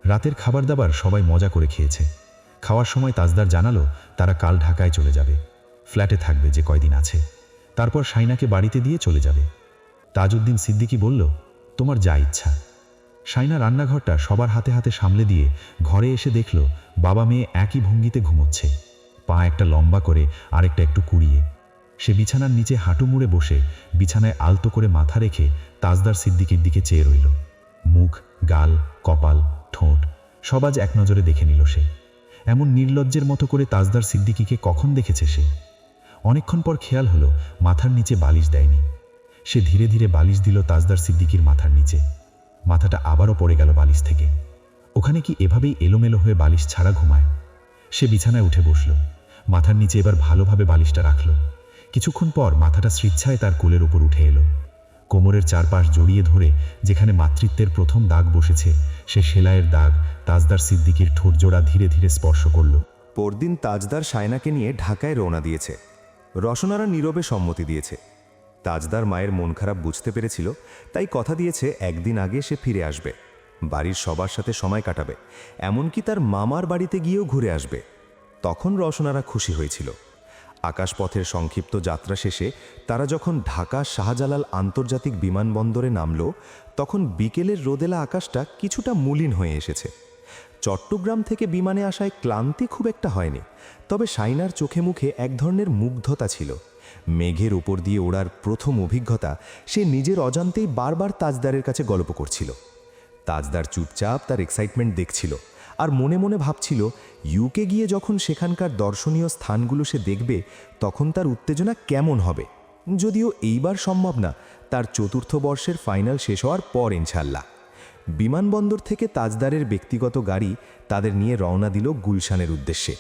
রাতের খাবার দাবার সবাই মজা করে খেয়েছে। খাওয়ার সময় তাজদার জানালো তারা কাল ঢাকায় চলে যাবে, ফ্ল্যাটে থাকবে যে কয়দিন আছে, তারপর শাইনাকে বাড়িতে দিয়ে চলে যাবে। তাজউদ্দিন সিদ্দিকী বলল, তোমার যা ইচ্ছা। শাইনা রান্নাঘরটা সবার হাতে হাতে সামলে দিয়ে ঘরে এসে দেখল বাবা মেয়ে একই ভঙ্গিতে ঘুমোচ্ছে, পা একটা লম্বা করে আরেকটা একটু কুড়িয়ে। সে বিছানার নিচে হাঁটু মুড়ে বসে বিছানায় আলতো করে মাথা রেখে তাজদার সিদ্দিকীর দিকে চেয়ে রইল। মুখ, গাল, কপাল, ঠোঁট সব আজ এক নজরে দেখে নিল সে। এমন নির্লজ্জের মতো করে তাজদার সিদ্দিকীকে কখন দেখেছে সে? অনেকক্ষণ পর খেয়াল হলো মাথার নিচে বালিশ দেয়নি। সে ধীরে ধীরে বালিশ দিল তাজদার সিদ্দিকীর মাথার নিচে। মাথাটা আবারও পড়ে গেল বালিশ থেকে। ওখানে কি এভাবেই এলোমেলো হয়ে বালিশ ছাড়া ঘুমায়? সে বিছানায় উঠে বসল, মাথার নিচে এবার ভালোভাবে বালিশটা রাখল। কিছুক্ষণ পর মাথাটা স্বেচ্ছায় তার কোলের উপর উঠে এলো। কোমরের চারপাশ জড়িয়ে ধরে যেখানে মাতৃত্বের প্রথম দাগ বসেছে, সে সেলাইয়ের দাগ তাজদার সিদ্দিকীর ঠোঁটজোড়া ধীরে ধীরে স্পর্শ করল। পরদিন তাজদার শায়নাকে নিয়ে ঢাকায় রওনা দিয়েছে। রসনারা নীরবে সম্মতি দিয়েছে। তাজদার মায়ের মন খারাপ বুঝতে পেরেছিল, তাই কথা দিয়েছে একদিন আগে সে ফিরে আসবে, বাড়ির সবার সাথে সময় কাটাবে, এমনকি তার মামার বাড়িতে গিয়েও ঘুরে আসবে। তখন রসনারা খুশি হয়েছিল। আকাশপথের সংক্ষিপ্ত যাত্রা শেষে তারা যখন ঢাকা শাহজালাল আন্তর্জাতিক বিমানবন্দরে নামল, তখন বিকেলের রোদেলা আকাশটা কিছুটা মলিন হয়ে এসেছে। চট্টগ্রাম থেকে বিমানে আসায় ক্লান্তি খুব একটা হয়নি, তবে শাইনার চোখে মুখে এক ধরনের মুগ্ধতা ছিল। মেঘের উপর দিয়ে ওড়ার প্রথম অভিজ্ঞতা সে নিজের অজান্তেই বারবার তাজদারের কাছে গল্প করছিল। তাজদার চুপচাপ তার এক্সাইটমেন্ট দেখছিল আর মনে মনে ভাবছিল ইউকে গিয়ে যখন সেখানকার দর্শনীয় স্থানগুলো সে দেখবে তখন তার উত্তেজনা কেমন হবে। যদিও এইবার সম্ভব না, তার চতুর্থ বর্ষের ফাইনাল শেষ হওয়ার পর ইনশাল্লাহ। বিমানবন্দর থেকে তাজদারের ব্যক্তিগত গাড়ি তাদের নিয়ে রওনা দিল গুলশানের উদ্দেশ্যে।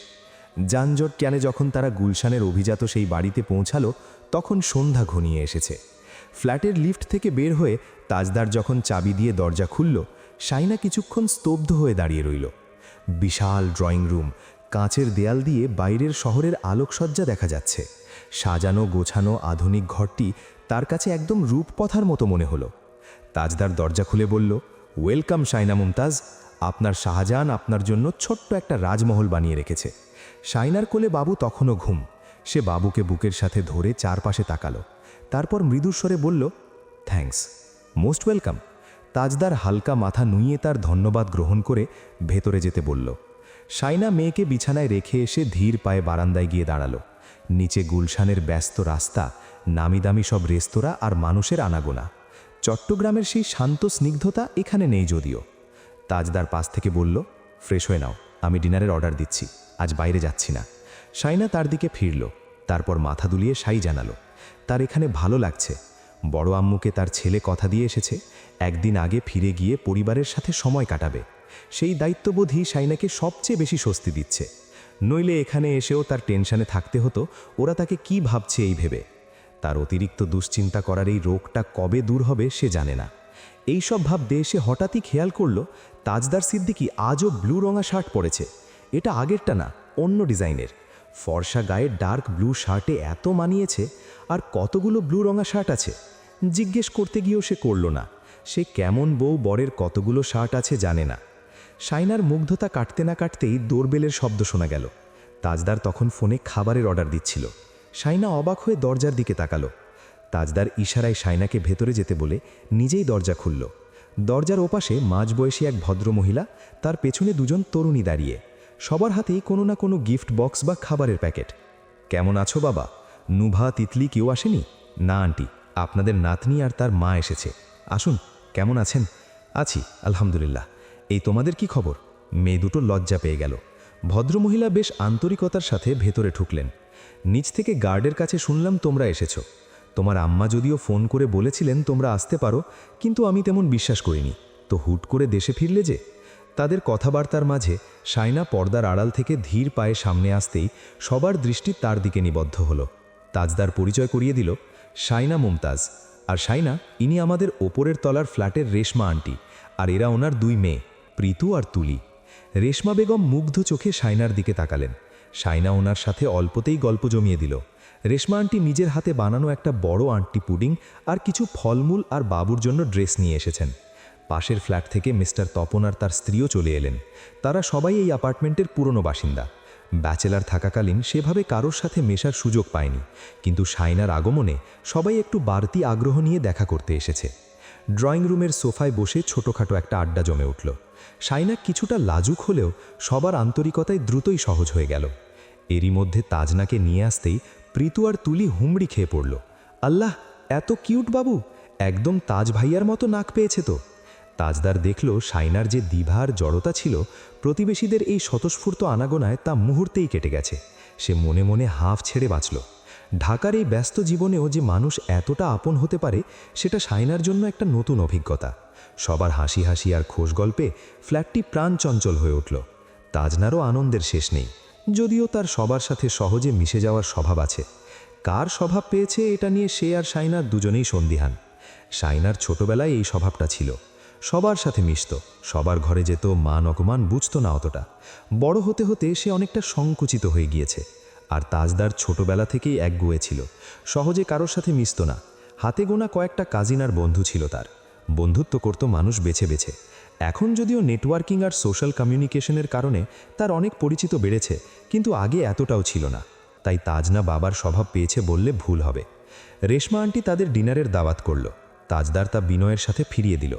যানজট টানে যখন তারা গুলশানের অভিজাত সেই বাড়িতে পৌঁছালো, তখন সন্ধ্যা ঘনিয়ে এসেছে। ফ্ল্যাটের লিফট থেকে বের হয়ে তাজদার যখন চাবি দিয়ে দরজা খুলল, শাইনা কিছুক্ষণ স্তব্ধ হয়ে দাঁড়িয়ে রইল। বিশাল ড্রয়িং রুম, কাঁচের দেয়াল দিয়ে বাইরের শহরের আলোকসজ্জা দেখা যাচ্ছে। সাজানো গোছানো আধুনিক ঘরটি তার কাছে একদম রূপকথার মতো মনে হলো। তাজদার দরজা খুলে বলল, ওয়েলকাম শাইনা মুমতাজ, আপনার শাহজাহান আপনার জন্য ছোট্ট একটা রাজমহল বানিয়ে রেখেছে। শাইনার কোলে বাবু তখনও ঘুম। সে বাবুকে বুকের সাথে ধরে চারপাশে তাকালো, তারপর মৃদুস্বরে বলল, থ্যাঙ্কস, মোস্ট ওয়েলকাম। তাজদার হালকা মাথা নুইয়ে তার ধন্যবাদ গ্রহণ করে ভেতরে যেতে বলল। শাইনা মেয়েকে বিছানায় রেখে এসে ধীর পায়ে বারান্দায় গিয়ে দাঁড়ালো। নিচে গুলশানের ব্যস্ত রাস্তা, নামিদামি সব রেস্তোরাঁ আর মানুষের আনাগোনা। চট্টগ্রামের সেই শান্ত স্নিগ্ধতা এখানে নেই যদিও। তাজদার পাশ থেকে বলল, ফ্রেশ হয়ে নাও, আমি ডিনারের অর্ডার দিচ্ছি, আজ বাইরে যাচ্ছি না। শাইনা তার দিকে ফিরল, তারপর মাথা দুলিয়ে সাই জানালো, তার এখানে ভালো লাগছে। বড় আম্মুকে তার ছেলে কথা দিয়ে এসেছে, একদিন আগে ফিরে গিয়ে পরিবারের সাথে সময় কাটাবে। সেই দায়িত্ববোধই শাইনাকে সবচেয়ে বেশি স্বস্তি দিচ্ছে। নইলে এখানে এসেও তার টেনশনে থাকতে হতো ওরা তাকে কি ভাবছে এই ভেবে। তার অতিরিক্ত দুশ্চিন্তা করার এই রোগটা কবে দূর হবে সে জানে না। এইসব ভাবতে এসে হঠাৎই খেয়াল করল তাজদার সিদ্দিকী আজও ব্লু রঙা শার্ট পরেছে। এটা আগেরটা না, অন্য ডিজাইনের। ফর্সা গায়ে ডার্ক ব্লু শার্টে এত মানিয়েছে। আর কতগুলো ব্লু রঙা শার্ট আছে জিজ্ঞেস করতে গিয়েও সে করল না। সে কেমন বউ বরের কতগুলো শার্ট আছে জানে না। শাইনার মুগ্ধতা কাটতে না কাটতেই ডোরবেলের শব্দ শোনা গেল। তাজদার তখন ফোনে খাবারের অর্ডার দিচ্ছিল। শাইনা অবাক হয়ে দরজার দিকে তাকালো। তাজদার ইশারায় শাইনাকে ভেতরে যেতে বলে নিজেই দরজা খুলল। দরজার ওপাশে মাঝবয়সী এক ভদ্রমহিলা, তার পেছনে দুজন তরুণী দাঁড়িয়ে। সবার হাতেই কোনো না কোনো গিফট বক্স বা খাবারের প্যাকেট। কেমন আছো বাবা? নুভা, তিতলি কেউ আসেনি? না আন্টি, আপনাদের নাতনি আর তার মা এসেছে। আসুন, কেমন আছেন? আছি আলহামদুলিল্লাহ। এই তোমাদের কি খবর? মেয়ে দুটো লজ্জা পেয়ে গেল। ভদ্রমহিলা বেশ আন্তরিকতার সাথে ভেতরে ঢুকলেন। নিচ থেকে গার্ডের কাছে শুনলাম তোমরা এসেছো। তোমার আম্মা যদিও ফোন করে বলেছিলেন তোমরা আসতে পারো, কিন্তু আমি তেমন বিশ্বাস করিনি। তো হুট করে দেশে ফিরলে যে। তাদের কথাবার্তার মাঝে শাইনা পর্দার আড়াল থেকে ধীর পায়ে সামনে আসতেই সবার দৃষ্টি তার দিকে নিবদ্ধ হলো। তাজদার পরিচয় করিয়ে দিল, শাইনা মুমতাজ। আর শাইনা, ইনি আমাদের ওপরের তলার ফ্ল্যাটের রেশমা আন্টি, আর এরা ওনার 2 মেয়ে, প্রীতু আর তুলি। রেশমা বেগম মুগ্ধ চোখে শাইনার দিকে তাকালেন। শাইনা ওনার সাথে অল্পতেই গল্প জমিয়ে দিল। রেশমা আন্টি নিজের হাতে বানানো একটা বড় আন্টি পুডিং আর কিছু ফলমূল আর বাবুর জন্য ড্রেস নিয়ে এসেছেন। পাশের ফ্ল্যাট থেকে মিস্টার তপন আর তার স্ত্রীও চলে এলেন। তারা সবাই এই অ্যাপার্টমেন্টের পুরনো বাসিন্দা। ব্যাচেলার থাকাকালীন সেভাবে কারোর সাথে মেশার সুযোগ পায়নি, কিন্তু শাইনার আগমনে সবাই একটু বাড়তি আগ্রহ নিয়ে দেখা করতে এসেছে। ড্রয়িং রুমের সোফায় বসে ছোটোখাটো একটা আড্ডা জমে উঠল। শাইনা কিছুটা লাজুক হলেও সবার আন্তরিকতায় দ্রুতই সহজ হয়ে গেল। এরই মধ্যে তাজনাকে নিয়ে আসতেই প্রীতু আর তুলি হুমড়ি খেয়ে পড়ল। আল্লাহ, এত কিউট বাবু, একদম তাজ ভাইয়ার মতো নাক পেয়েছে তো। তাজদার দেখল শাইনার যে দ্বিধার জড়তা ছিল, প্রতিবেশীদের এই স্বতঃস্ফূর্ত আনাগোনায় তা মুহূর্তেই কেটে গেছে। সে মনে মনে হাঁফ ছেড়ে বাঁচল। ঢাকার এই ব্যস্ত জীবনেও যে মানুষ এতটা আপন হতে পারে, সেটা শাইনার জন্য একটা নতুন অভিজ্ঞতা। সবার হাসি হাসি আর খোশ গল্পে ফ্ল্যাটটি প্রাণচঞ্চল হয়ে উঠল। তাজনারও আনন্দের শেষ নেই, যদিও তার সবার সাথে সহজে মিশে যাওয়ার স্বভাব আছে। কার স্বভাব পেয়েছে এটা নিয়ে সে আর শাইনার দুজনেই সন্দিহান। শাইনার ছোটবেলায় এই স্বভাবটা ছিল, সবার সাথে মিশত, সবার ঘরে যেত, মান অপমান বুঝত না অতটা। বড় হতে হতে সে অনেকটা সংকুচিত হয়ে গিয়েছে। আর তাজদার ছোটবেলা থেকেই একগুঁয়ে ছিল, সহজে কারোর সাথে মিশত না। হাতে গোনা কয়েকটা কাজিন আর বন্ধু ছিল তার, বন্ধুত্ব করত মানুষ বেছে বেছে। এখন যদিও নেটওয়ার্কিং আর সোশ্যাল কমিউনিকেশনের কারণে তার অনেক পরিচিত বেড়েছে, কিন্তু আগে এতটাও ছিল না। তাই তাজনা বাবার স্বভাব পেয়েছে বললে ভুল হবে। রেশমা আন্টি তাদের ডিনারের দাওয়াত করল। তাজদার তা বিনয়ের সাথে ফিরিয়ে দিল।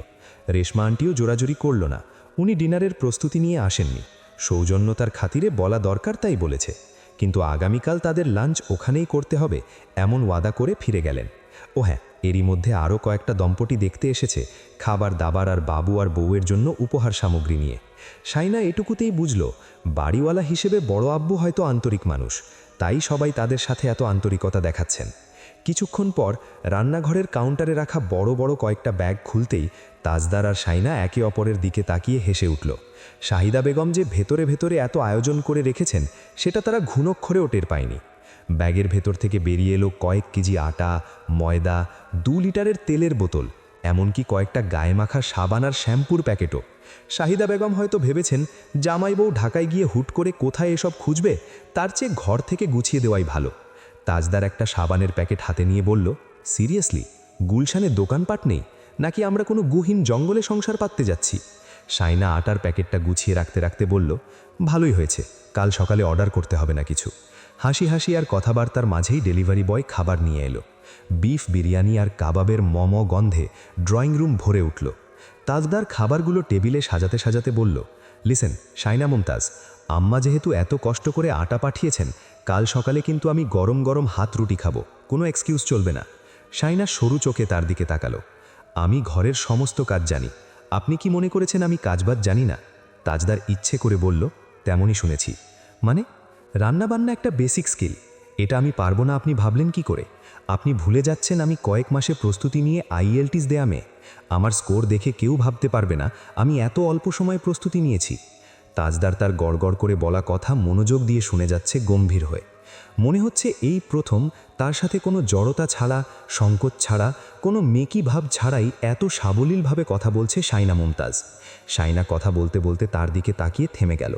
রেশমা আন্টিও জোরাজুরি করল না, উনি ডিনারের প্রস্তুতি নিয়ে আসেননি। সৌজন্যতার খাতিরে বলা দরকার তাই বলেছে, কিন্তু আগামীকাল তাদের লাঞ্চ ওখানেই করতে হবে এমন ওয়াদা করে ফিরে গেলেন। ও হ্যাঁ, এরই মধ্যে আরও কয়েকটা দম্পতি দেখতে এসেছে, খাবার দাবার আর বাবু আর বউয়ের জন্য উপহার সামগ্রী নিয়ে। শাইনা এটুকুতেই বুঝল, বাড়িওয়ালা হিসেবে বড় আব্বু হয়তো আন্তরিক মানুষ, তাই সবাই তাদের সাথে এত আন্তরিকতা দেখাচ্ছেন। কিছুক্ষণ পর রান্নাঘরের কাউন্টারে রাখা বড় বড় কয়েকটা ব্যাগ খুলতেই তাজদার আর শাইনা একে অপরের দিকে তাকিয়ে হেসে উঠল। শাহিদা বেগম যে ভেতরে ভেতরে এত আয়োজন করে রেখেছেন, সেটা তারা ঘুণক্ষরেও টের পায়নি। ব্যাগের ভেতর থেকে বেরিয়ে এলো কয়েক কেজি আটা, ময়দা, 2 লিটারের তেলের বোতল, এমনকি কয়েকটা গায়ে মাখা সাবান আর শ্যাম্পুর প্যাকেটও। শাহিদা বেগম হয়তো ভেবেছেন, জামাই বউ ঢাকায় গিয়ে হুট করে কোথায় এসব খুঁজবে, তার চেয়ে ঘর থেকে গুছিয়ে দেওয়াই ভালো। তাজদার একটা সাবানের প্যাকেট হাতে নিয়ে বলল, সিরিয়াসলি, গুলশানে দোকানপাট নেই নাকি আমরা কোনো গুহীন জঙ্গলে সংসার পাততে যাচ্ছি? শাইনা আটার প্যাকেটটা গুছিয়ে রাখতে রাখতে বলল, ভালোই হয়েছে, কাল সকালে অর্ডার করতে হবে না কিছু। হাসি হাসি আর কথাবার্তার মাঝেই ডেলিভারি বয় খাবার নিয়ে এলো। বিফ বিরিয়ানি আর কাবাবের মম গন্ধে ড্রয়িং রুম ভরে উঠল। তাজদার খাবারগুলো টেবিলে সাজাতে সাজাতে বলল, লিসেন শাইনা মুমতাজ, আম্মা যেহেতু এত কষ্ট করে আটা পাঠিয়েছেন, কাল সকালে কিন্তু আমি গরম গরম হাত রুটি খাবো, কোনো এক্সকিউজ চলবে না। শাইনা সরু চোখে তার দিকে তাকালো। আমি ঘরের সমস্ত কাজ জানি, আপনি কি মনে করেছেন আমি কাজবাজ জানি না? তাজদার ইচ্ছে করে বলল, তেমনই শুনেছি। মানে? রান্নাবান্না একটা বেসিক স্কিল, এটা আমি পারবো না আপনি ভাবলেন কি করে? আপনি ভুলে যাচ্ছেন আমি কয়েক মাসে প্রস্তুতি নিয়ে IELTS দেয়া মেয়ে। আমার স্কোর দেখে কেউ ভাবতে পারবে না আমি এত অল্প সময় প্রস্তুতি নিয়েছি। তাজদার তার গড়গড় করে বলা কথা মনোযোগ দিয়ে শুনে যাচ্ছে গম্ভীর হয়ে। মনে হচ্ছে এই প্রথম তার সাথে কোনো জড়তা ছাড়া, সংকোচ ছাড়া, কোনো মেকি ভাব ছাড়াই এত সাবলীলভাবে কথা বলছে শাইনা মুমতাজ। শাইনা কথা বলতে বলতে তার দিকে তাকিয়ে থেমে গেল।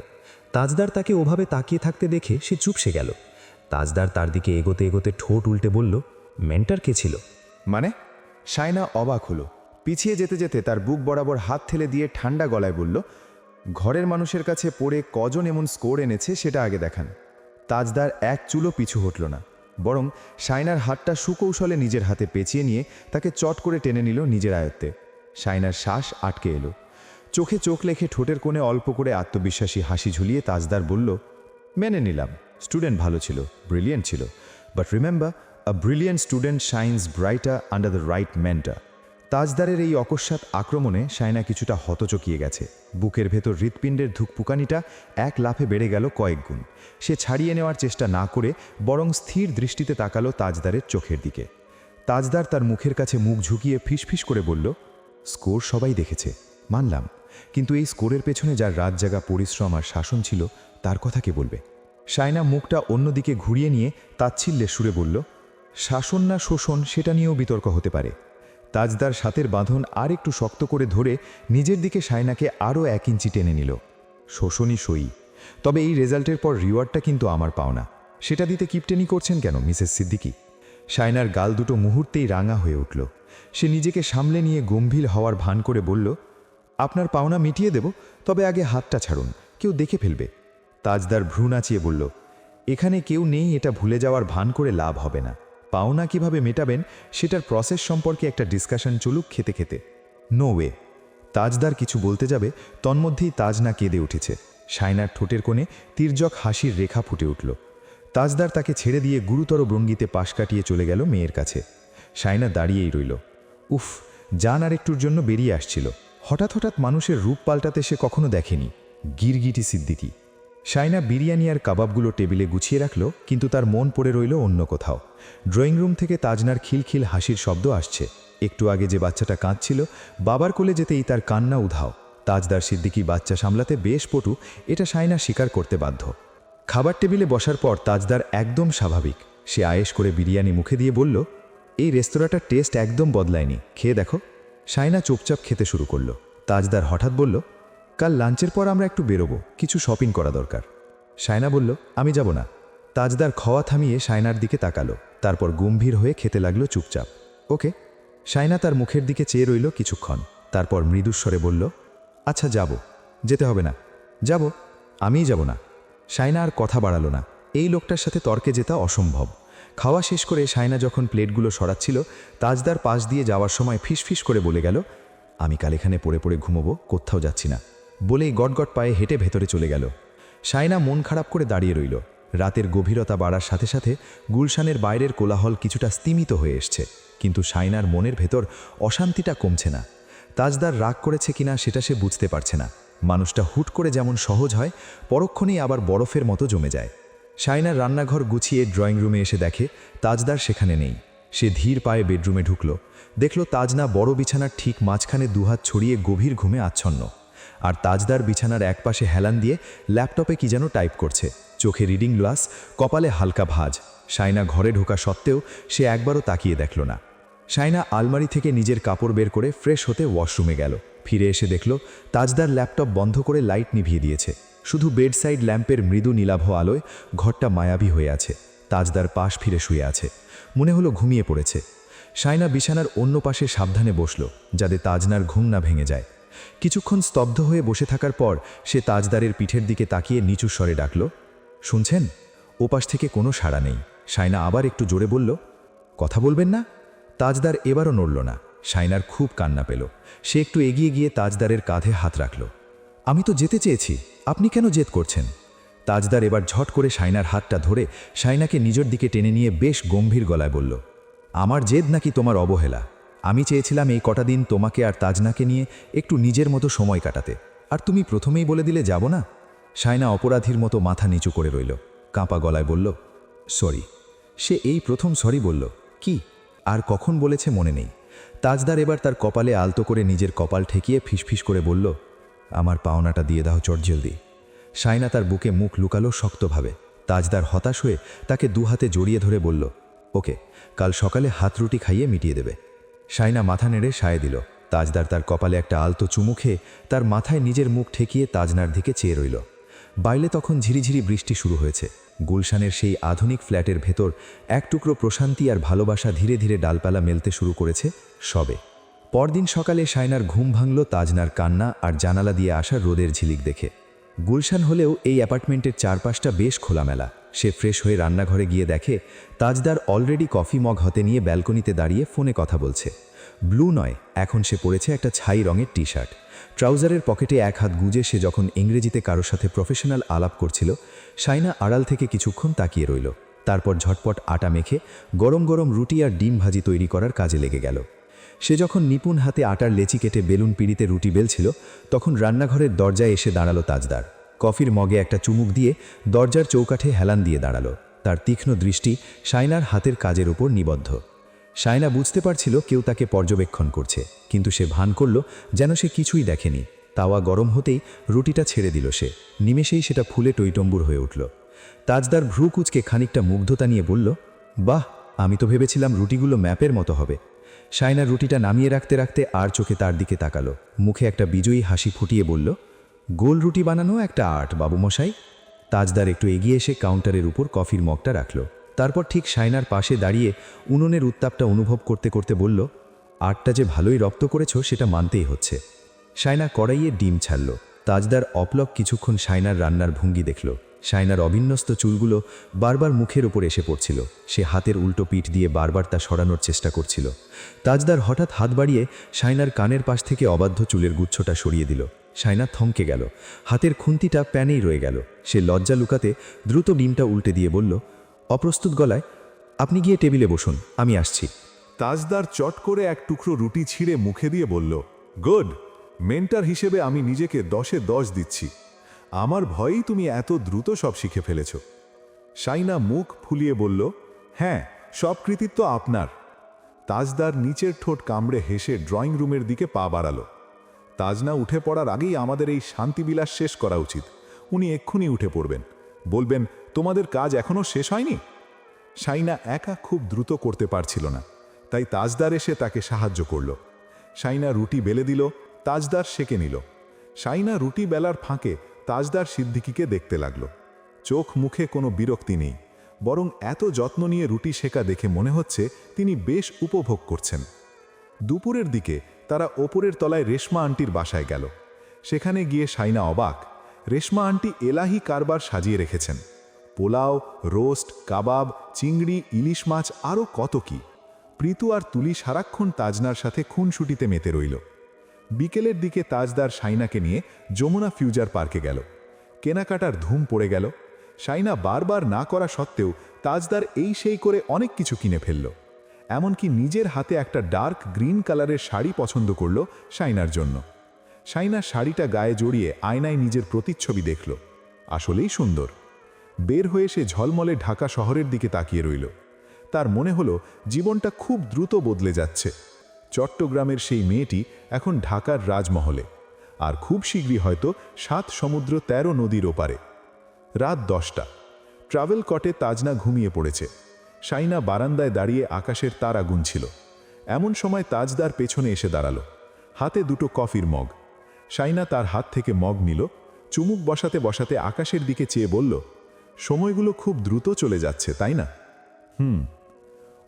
তাজদার তাকে ওভাবে তাকিয়ে থাকতে দেখে সে চুপসে গেল। তাজদার তার দিকে এগোতে এগোতে ঠোঁট উল্টে বলল, মেন্টার কে ছিল? মানে? শাইনা অবাক হলো। পিছিয়ে যেতে যেতে তার বুক বরাবর হাত ঠেলে দিয়ে ঠান্ডা গলায় বলল, ঘরের মানুষের কাছে পড়ে কজন এমন স্কোর এনেছে সেটা আগে দেখান। তাজদার এক চুলো পিছু হটল না, বরং শাইনার হাতটা সুকৌশলে নিজের হাতে পেঁচিয়ে নিয়ে তাকে চট করে টেনে নিল নিজের আয়ত্তে। শাইনার শ্বাস আটকে এলো। চোখে চোখ লেখে ঠোঁটের কোণে অল্প করে আত্মবিশ্বাসী হাসি ঝুলিয়ে তাজদার বলল, মেনে নিলাম, স্টুডেন্ট ভালো ছিল, ব্রিলিয়েন্ট ছিল, but remember, a brilliant student shines brighter under the right mentor. তাজদারের এই অকস্মাৎ আক্রমণে সায়না কিছুটা হতচকিয়ে গেছে। বুকের ভেতর হৃৎপিণ্ডের ধুকপুকানিটা এক লাফে বেড়ে গেল কয়েক গুণ। সে ছাড়িয়ে নেওয়ার চেষ্টা না করে বরং স্থির দৃষ্টিতে তাকালো তাজদারের চোখের দিকে। তাজদার তার মুখের কাছে মুখ ঝুঁকিয়ে ফিসফিস করে বলল, স্কোর সবাই দেখেছে, মানলাম, কিন্তু এই স্কোরের পেছনে যার রাত জাগা পরিশ্রম আর শাসন ছিল তার কথা কে বলবে? সায়না মুখটা অন্যদিকে ঘুরিয়ে নিয়ে তাচ্ছিল্যের সুরে বলল, শাসন না শোষণ সেটা নিয়েও বিতর্ক হতে পারে। তাজদার সাথের বাঁধন আর একটু শক্ত করে ধরে নিজের দিকে সায়নাকে আরও 1 ইঞ্চি টেনে নিল। শোষণই সই, তবে এই রেজাল্টের পর রিওয়ার্ডটা কিন্তু আমার পাওনা। সেটা দিতে কিপটেনি করছেন কেন মিসেস সিদ্দিকী? সায়নার গাল দুটো মুহূর্তেই রাঙা হয়ে উঠল। সে নিজেকে সামলে নিয়ে গম্ভীর হওয়ার ভান করে বলল, আপনার পাওনা মিটিয়ে দেব, তবে আগে হাতটা ছাড়ুন, কেউ দেখে ফেলবে। তাজদার ভ্রু নাচিয়ে বলল, এখানে কেউ নেই এটা ভুলে যাওয়ার ভান করে লাভ হবে না। পাওনা কিভাবে মেটাবেন সেটার প্রসেস সম্পর্কে একটা ডিসকাশন চলুক খেতে খেতে। No way. তাজদার কিছু বলতে যাবে, তন্মধ্যেই তাজনা কেঁদে উঠেছে। সায়নার ঠোঁটের কোণে তির্যক হাসির রেখা ফুটে উঠল। তাজদার তাকে ছেড়ে দিয়ে গুরুতর ভঙ্গিতে পাশ কাটিয়ে চলে গেল মেয়ের কাছে। সায়না দাঁড়িয়েই রইল। উফ, জান আর একটুর জন্য বেরিয়ে আসছিল। হঠাৎ হঠাৎ মানুষের রূপ পাল্টাতে সে কখনো দেখেনি। গিরগিটি সিদ্দিকী। সায়না বিরিয়ানি আর কাবাবগুলো টেবিলে গুছিয়ে রাখল, কিন্তু তার মন পড়ে রইল অন্য কোথাও। ড্রয়িং রুম থেকে তাজনার খিলখিল হাসির শব্দ আসছে। একটু আগে যে বাচ্চাটা কাঁদছিল, বাবার কোলে যেতেই তার কান্না উধাও। তাজদার সিদ্দিকী বাচ্চা সামলাতে বেশ পটু, এটা সায়না স্বীকার করতে বাধ্য। খাবার টেবিলে বসার পর তাজদার একদম স্বাভাবিক। সে আয়েশ করে বিরিয়ানি মুখে দিয়ে বলল, এই রেস্তোরাঁটার টেস্ট একদম বদলায়নি, খেয়ে দেখো। সায়না চুপচাপ খেতে শুরু করল। তাজদার হঠাৎ বলল, কাল লাঞ্চের পর আমরা একটু বেরোবো, কিছু শপিং করা দরকার। সায়না বলল, আমি যাব না। তাজদার খাওয়া থামিয়ে সায়নার দিকে তাকালো, তারপর গম্ভীর হয়ে খেতে লাগলো চুপচাপ। ওকে। সায়না তার মুখের দিকে চেয়ে রইল কিছুক্ষণ, তারপর মৃদুস্বরে বলল, আচ্ছা যাব। যেতে হবে না। যাব। আমিই যাব না। সায়না আর কথা বাড়ালো না। এই লোকটার সাথে তর্কে জেতা অসম্ভব। খাওয়া শেষ করে সায়না যখন প্লেটগুলো সরাচ্ছিল, তাজদার পাশ দিয়ে যাওয়ার সময় ফিসফিস করে বলে গেল, আমি কাল এখানে পড়ে পড়ে ঘুমোবো, কোথাও যাচ্ছি না। বলেই গটগট পায়ে হেঁটে ভেতরে চলে গেল। সায়না মন খারাপ করে দাঁড়িয়ে রইল। রাতের গভীরতা বাড়ার সাথে সাথে গুলশানের বাইরের কোলাহল কিছুটা স্তিমিত হয়ে এসছে, কিন্তু সায়নার মনের ভেতর অশান্তিটা কমছে না। তাজদার রাগ করেছে কিনা সেটা সে বুঝতে পারছে না। মানুষটা হুট করে যেমন সহজ হয়, পরক্ষণেই আবার বরফের মতো জমে যায়। সায়নার রান্নাঘর গুছিয়ে ড্রয়িং রুমে এসে দেখে তাজদার সেখানে নেই। সে ধীর পায়ে বেডরুমে ঢুকল। দেখল তাজনা বড় বিছানার ঠিক মাঝখানে দুহাত ছড়িয়ে গভীর ঘুমে আচ্ছন্ন, আর তাজদার বিছানার একপাশে হেলান দিয়ে ল্যাপটপে কি যেন টাইপ করছে। চোখে রিডিং গ্লাস, কপালে হালকা ভাঁজ। সায়না ঘরে ঢোকা সত্ত্বেও সে একবারও তাকিয়ে দেখল না। সায়না আলমারি থেকে নিজের কাপড় বের করে ফ্রেশ হতে ওয়াশরুমে গেল। ফিরে এসে দেখল তাজদার ল্যাপটপ বন্ধ করে লাইট নিভিয়ে দিয়েছে। শুধু বেডসাইড ল্যাম্পের মৃদু নীলাভ আলোয় ঘরটা মায়াবী হয়ে আছে। তাজদার পাশ ফিরে শুয়ে আছে, মনে হলো ঘুমিয়ে পড়েছে। সায়না বিছানার অন্য পাশে সাবধানে বসল, যাতে তাজনার ঘুম না ভেঙে যায়। কিছুক্ষণ স্তব্ধ হয়ে বসে থাকার পর সে তাজদারের পিঠের দিকে তাকিয়ে নিচু স্বরে ডাকল, শুনছেন? ওপাশ থেকে কোনো সাড়া নেই। সায়না আবার একটু জোরে বলল, কথা বলবেন না? তাজদার এবারও নড়ল না। সায়নার খুব কান্না পেল। সে একটু এগিয়ে গিয়ে তাজদারের কাঁধে হাত রাখল। আমি তো যেতে চেয়েছি, আপনি কেন জেদ করছেন? তাজদার এবার ঝট করে সায়নার হাতটা ধরে সায়নাকে নিজের দিকে টেনে নিয়ে বেশ গম্ভীর গলায় বলল, আমার জেদ নাকি তোমার অবহেলা? আমি চেয়েছিলাম এই কটা দিন তোমাকে আর তাজনাকে নিয়ে একটু নিজের মতো সময় কাটাতে, আর তুমি প্রথমেই বলে দিলে যাব না। সায়না অপরাধীর মতো মাথা নিচু করে রইল, কাঁপা গলায় বলল, সরি। সে এই প্রথম সরি বলল। কি আর কখন বলেছে মনে নেই। তাজদার এবার তার কপালে আলতো করে নিজের কপাল ঠেকিয়ে ফিসফিস করে বলল, আমার পাওনাটা দিয়ে দাও চটজলদি। সায়না তার বুকে মুখ লুকালো শক্তভাবে। তাজদার হতাশ হয়ে তাকে দুহাতে জড়িয়ে ধরে বলল, ওকে, কাল সকালে হাত রুটি খাইয়ে মিটিয়ে দেবে। সায়না মাথা নেড়ে সায় দিল। তাজদার তার কপালে একটা আলতো চুমু খেয়ে তার মাথায় নিজের মুখ ঠেকিয়ে তাজনার দিকে চেয়ে রইল। বাইরে তখন ঝিরিঝিরি বৃষ্টি শুরু হয়েছে। গুলশানের সেই আধুনিক ফ্ল্যাটের ভেতর এক টুকরো প্রশান্তি আর ভালোবাসা ধীরে ধীরে ডালপালা মেলতে শুরু করেছে সবে। পরদিন সকালে সায়নার ঘুম ভাঙল তাজনার কান্না আর জানালা দিয়ে আসা রোদের ঝিলিক দেখে। গুলশান হলেও এই অ্যাপার্টমেন্টের চারপাশটা বেশ খোলামেলা। সে ফ্রেশ হয়ে রান্নাঘরে গিয়ে দেখে তাজদার অলরেডি কফি মগ হাতে নিয়ে ব্যালকনিতে দাঁড়িয়ে ফোনে কথা বলছে। ব্লু নয়, এখন সে পরেছে একটা ছাই রঙের টি শার্ট। ট্রাউজারের পকেটে এক হাত গুজে সে যখন ইংরেজিতে কারোর সাথে প্রফেশনাল আলাপ করছিল, সায়না আড়াল থেকে কিছুক্ষণ তাকিয়ে রইল। তারপর ঝটপট আটা মেখে গরম গরম রুটি আর ডিম ভাজি তৈরি করার কাজে লেগে গেল। সে যখন নিপুণ হাতে আটার লেচি কেটে বেলুন পিঁড়িতে রুটি বেলছিল, তখন রান্নাঘরের দরজায় এসে দাঁড়ালো তাজদার। কফির মগে একটা চুমুক দিয়ে দরজার চৌকাঠে হেলান দিয়ে দাঁড়ালো। তার তীক্ষ্ণ দৃষ্টি শাইনার হাতের কাজের উপর নিবদ্ধ। শাইনা বুঝতে পারছিল কেউ তাকে পর্যবেক্ষণ করছে, কিন্তু সে ভান করল যেন সে কিছুই দেখেনি। তাওয়া গরম হতেই রুটিটা ছেড়ে দিল সে। নিমেষেই সেটা ফুলে টইটম্বুর হয়ে উঠল। তাজদার ভ্রু কুঁচকে খানিকটা মুগ্ধতা নিয়ে বলল, বাহ, আমি তো ভেবেছিলাম রুটিগুলো ম্যাপের মতো হবে। শাইনা রুটিটা নামিয়ে রাখতে রাখতে আর চোখে তার দিকে তাকালো। মুখে একটা বিজয়ী হাসি ফুটিয়ে বলল, গোল রুটি বানানো একটা আর্ট বাবুমশাই। তাজদার একটু এগিয়ে এসে কাউন্টারের উপর কফির মগটা রাখল। তারপর ঠিক শাইনার পাশে দাঁড়িয়ে উনুনের উত্তাপটা অনুভব করতে করতে বলল, আর্টটা যে ভালোই রপ্ত করেছ সেটা মানতেই হচ্ছে। শাইনা কড়াইয়ে ডিম ছাড়ল। তাজদার অপলক কিছুক্ষণ শাইনার রান্নার ভঙ্গি দেখল। শাইনার অবিন্যস্ত চুলগুলো বারবার মুখের ওপর এসে পড়ছিল। সে হাতের উল্টো পিঠ দিয়ে বারবার তা সরানোর চেষ্টা করছিল। তাজদার হঠাৎ হাত বাড়িয়ে শাইনার কানের পাশ থেকে অবাধ্য চুলের গুচ্ছটা সরিয়ে দিল। শাইনা থমকে গেল। হাতের খুন্তিটা প্যানেই রয়ে গেল। সে লজ্জা লুকাতে দ্রুত ডিমটা উল্টে দিয়ে বলল, অপ্রস্তুত গলায়, আপনি গিয়ে টেবিলে বসুন, আমি আসছি। তাজদার চট করে এক টুকরো রুটি ছিঁড়ে মুখে দিয়ে বলল, গুড, মেন্টার হিসেবে আমি নিজেকে 10-এ 10 দিচ্ছি। আমার ভয়েই তুমি এত দ্রুত সব শিখে ফেলেছ। শাইনা মুখ ফুলিয়ে বলল, হ্যাঁ, সব কৃতিত্ব আপনার। তাজদার নিচের ঠোঁট কামড়ে হেসে ড্রয়িং রুমের দিকে পা বাড়ালো। তাজনা উঠে পড়ার আগেই আমাদের এই শান্তিবিলাস শেষ করা উচিত। উনি এক্ষুনি উঠে পড়বেন, বলবেন, তোমাদের কাজ এখনও শেষ হয়নি। শাইনা একা খুব দ্রুত করতে পারছিল না, তাই তাজদার এসে তাকে সাহায্য করল। শাইনা রুটি বেলে দিল, তাজদার সেঁকে নিল। শাইনা রুটি বেলার ফাঁকে তাজদার সিদ্দিকীকে দেখতে লাগল। চোখ মুখে কোনো বিরক্তি নেই, বরং এত যত্ন নিয়ে রুটি সেঁকা দেখে মনে হচ্ছে তিনি বেশ উপভোগ করছেন। দুপুরের দিকে তারা ওপরের তলায় রেশমা আন্টির বাসায় গেল। সেখানে গিয়ে শাইনা অবাক। রেশমা আন্টি এলাহি কারবার সাজিয়ে রেখেছেন। পোলাও, রোস্ট, কাবাব, চিংড়ি, ইলিশ মাছ, আরও কত কি। প্রীতু আর তুলি সারাক্ষণ তাজনার সাথে খুনসুটিতে মেতে রইল। বিকেলের দিকে তাজদার শাইনাকে নিয়ে যমুনা ফিউচার পার্কে গেল। কেনাকাটার ধুম পড়ে গেল। শাইনা বারবার না করা সত্ত্বেও তাজদার এই সেই করে অনেক কিছু কিনে ফেলল। এমনকি নিজের হাতে একটা ডার্ক গ্রিন কালারের শাড়ি পছন্দ করল শাইনার জন্য। শাইনা শাড়িটা গায়ে জড়িয়ে আয়নায় নিজের প্রতিচ্ছবি দেখল। আসলেই সুন্দর। বের হয়ে সে ঝলমলে ঢাকা শহরের দিকে তাকিয়ে রইল। তার মনে হলো জীবনটা খুব দ্রুত বদলে যাচ্ছে। চট্টগ্রামের সেই মেয়েটি এখন ঢাকার রাজমহলে, আর খুব শীঘ্রই হয়তো 7 সমুদ্র 13 নদীর ওপারে। রাত 10টা। ট্রাভেল কটে তাজনা ঘুমিয়ে পড়েছে। শাইনা বারান্দায় দাঁড়িয়ে আকাশের তারা গুনছিল। এমন সময় তাজদার পেছনে এসে দাঁড়ালো, হাতে দুটো কফির মগ। শাইনা তার হাত থেকে মগ নিল, চুমুক বসাতে বসাতে আকাশের দিকে চেয়ে বলল, সময়গুলো খুব দ্রুত চলে যাচ্ছে, তাই না?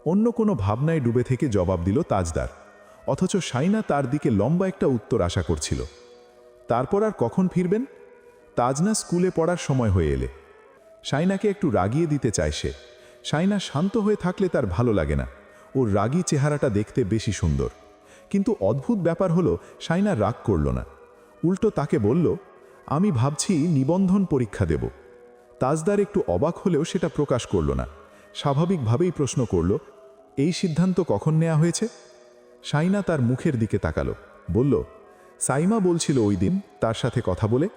অন্য কোনো ভাবনায় ডুবে থেকে জবাব দিল তাজদার, অথচ শাইনা তার দিকে লম্বা একটা উত্তর আশা করছিল। তারপর আর কখন ফিরবেন? তাজনা স্কুলে পড়ার সময় হয়ে এলে। শাইনাকে একটু রাগিয়ে দিতে চায় সে। শাইনা শান্ত হয়ে থাকলে তার ভালো লাগে না। ওর রাগী চেহারাটা দেখতে বেশি সুন্দর। কিন্তু অদ্ভুত ব্যাপার হলো, শাইনা রাগ করল না। উল্টো তাকে বলল, আমি ভাবছি নিবন্ধন পরীক্ষা দেব। তাজদার একটু অবাক হলেও সেটা প্রকাশ করল না। স্বাভাবিকভাবেই প্রশ্ন করল, এই সিদ্ধান্ত কখন নেওয়া হয়েছে? শাইনা তার মুখের দিকে তাকালো, বলল, সাইমা বলছিল ওই দিন তার সাথে কথা বলে।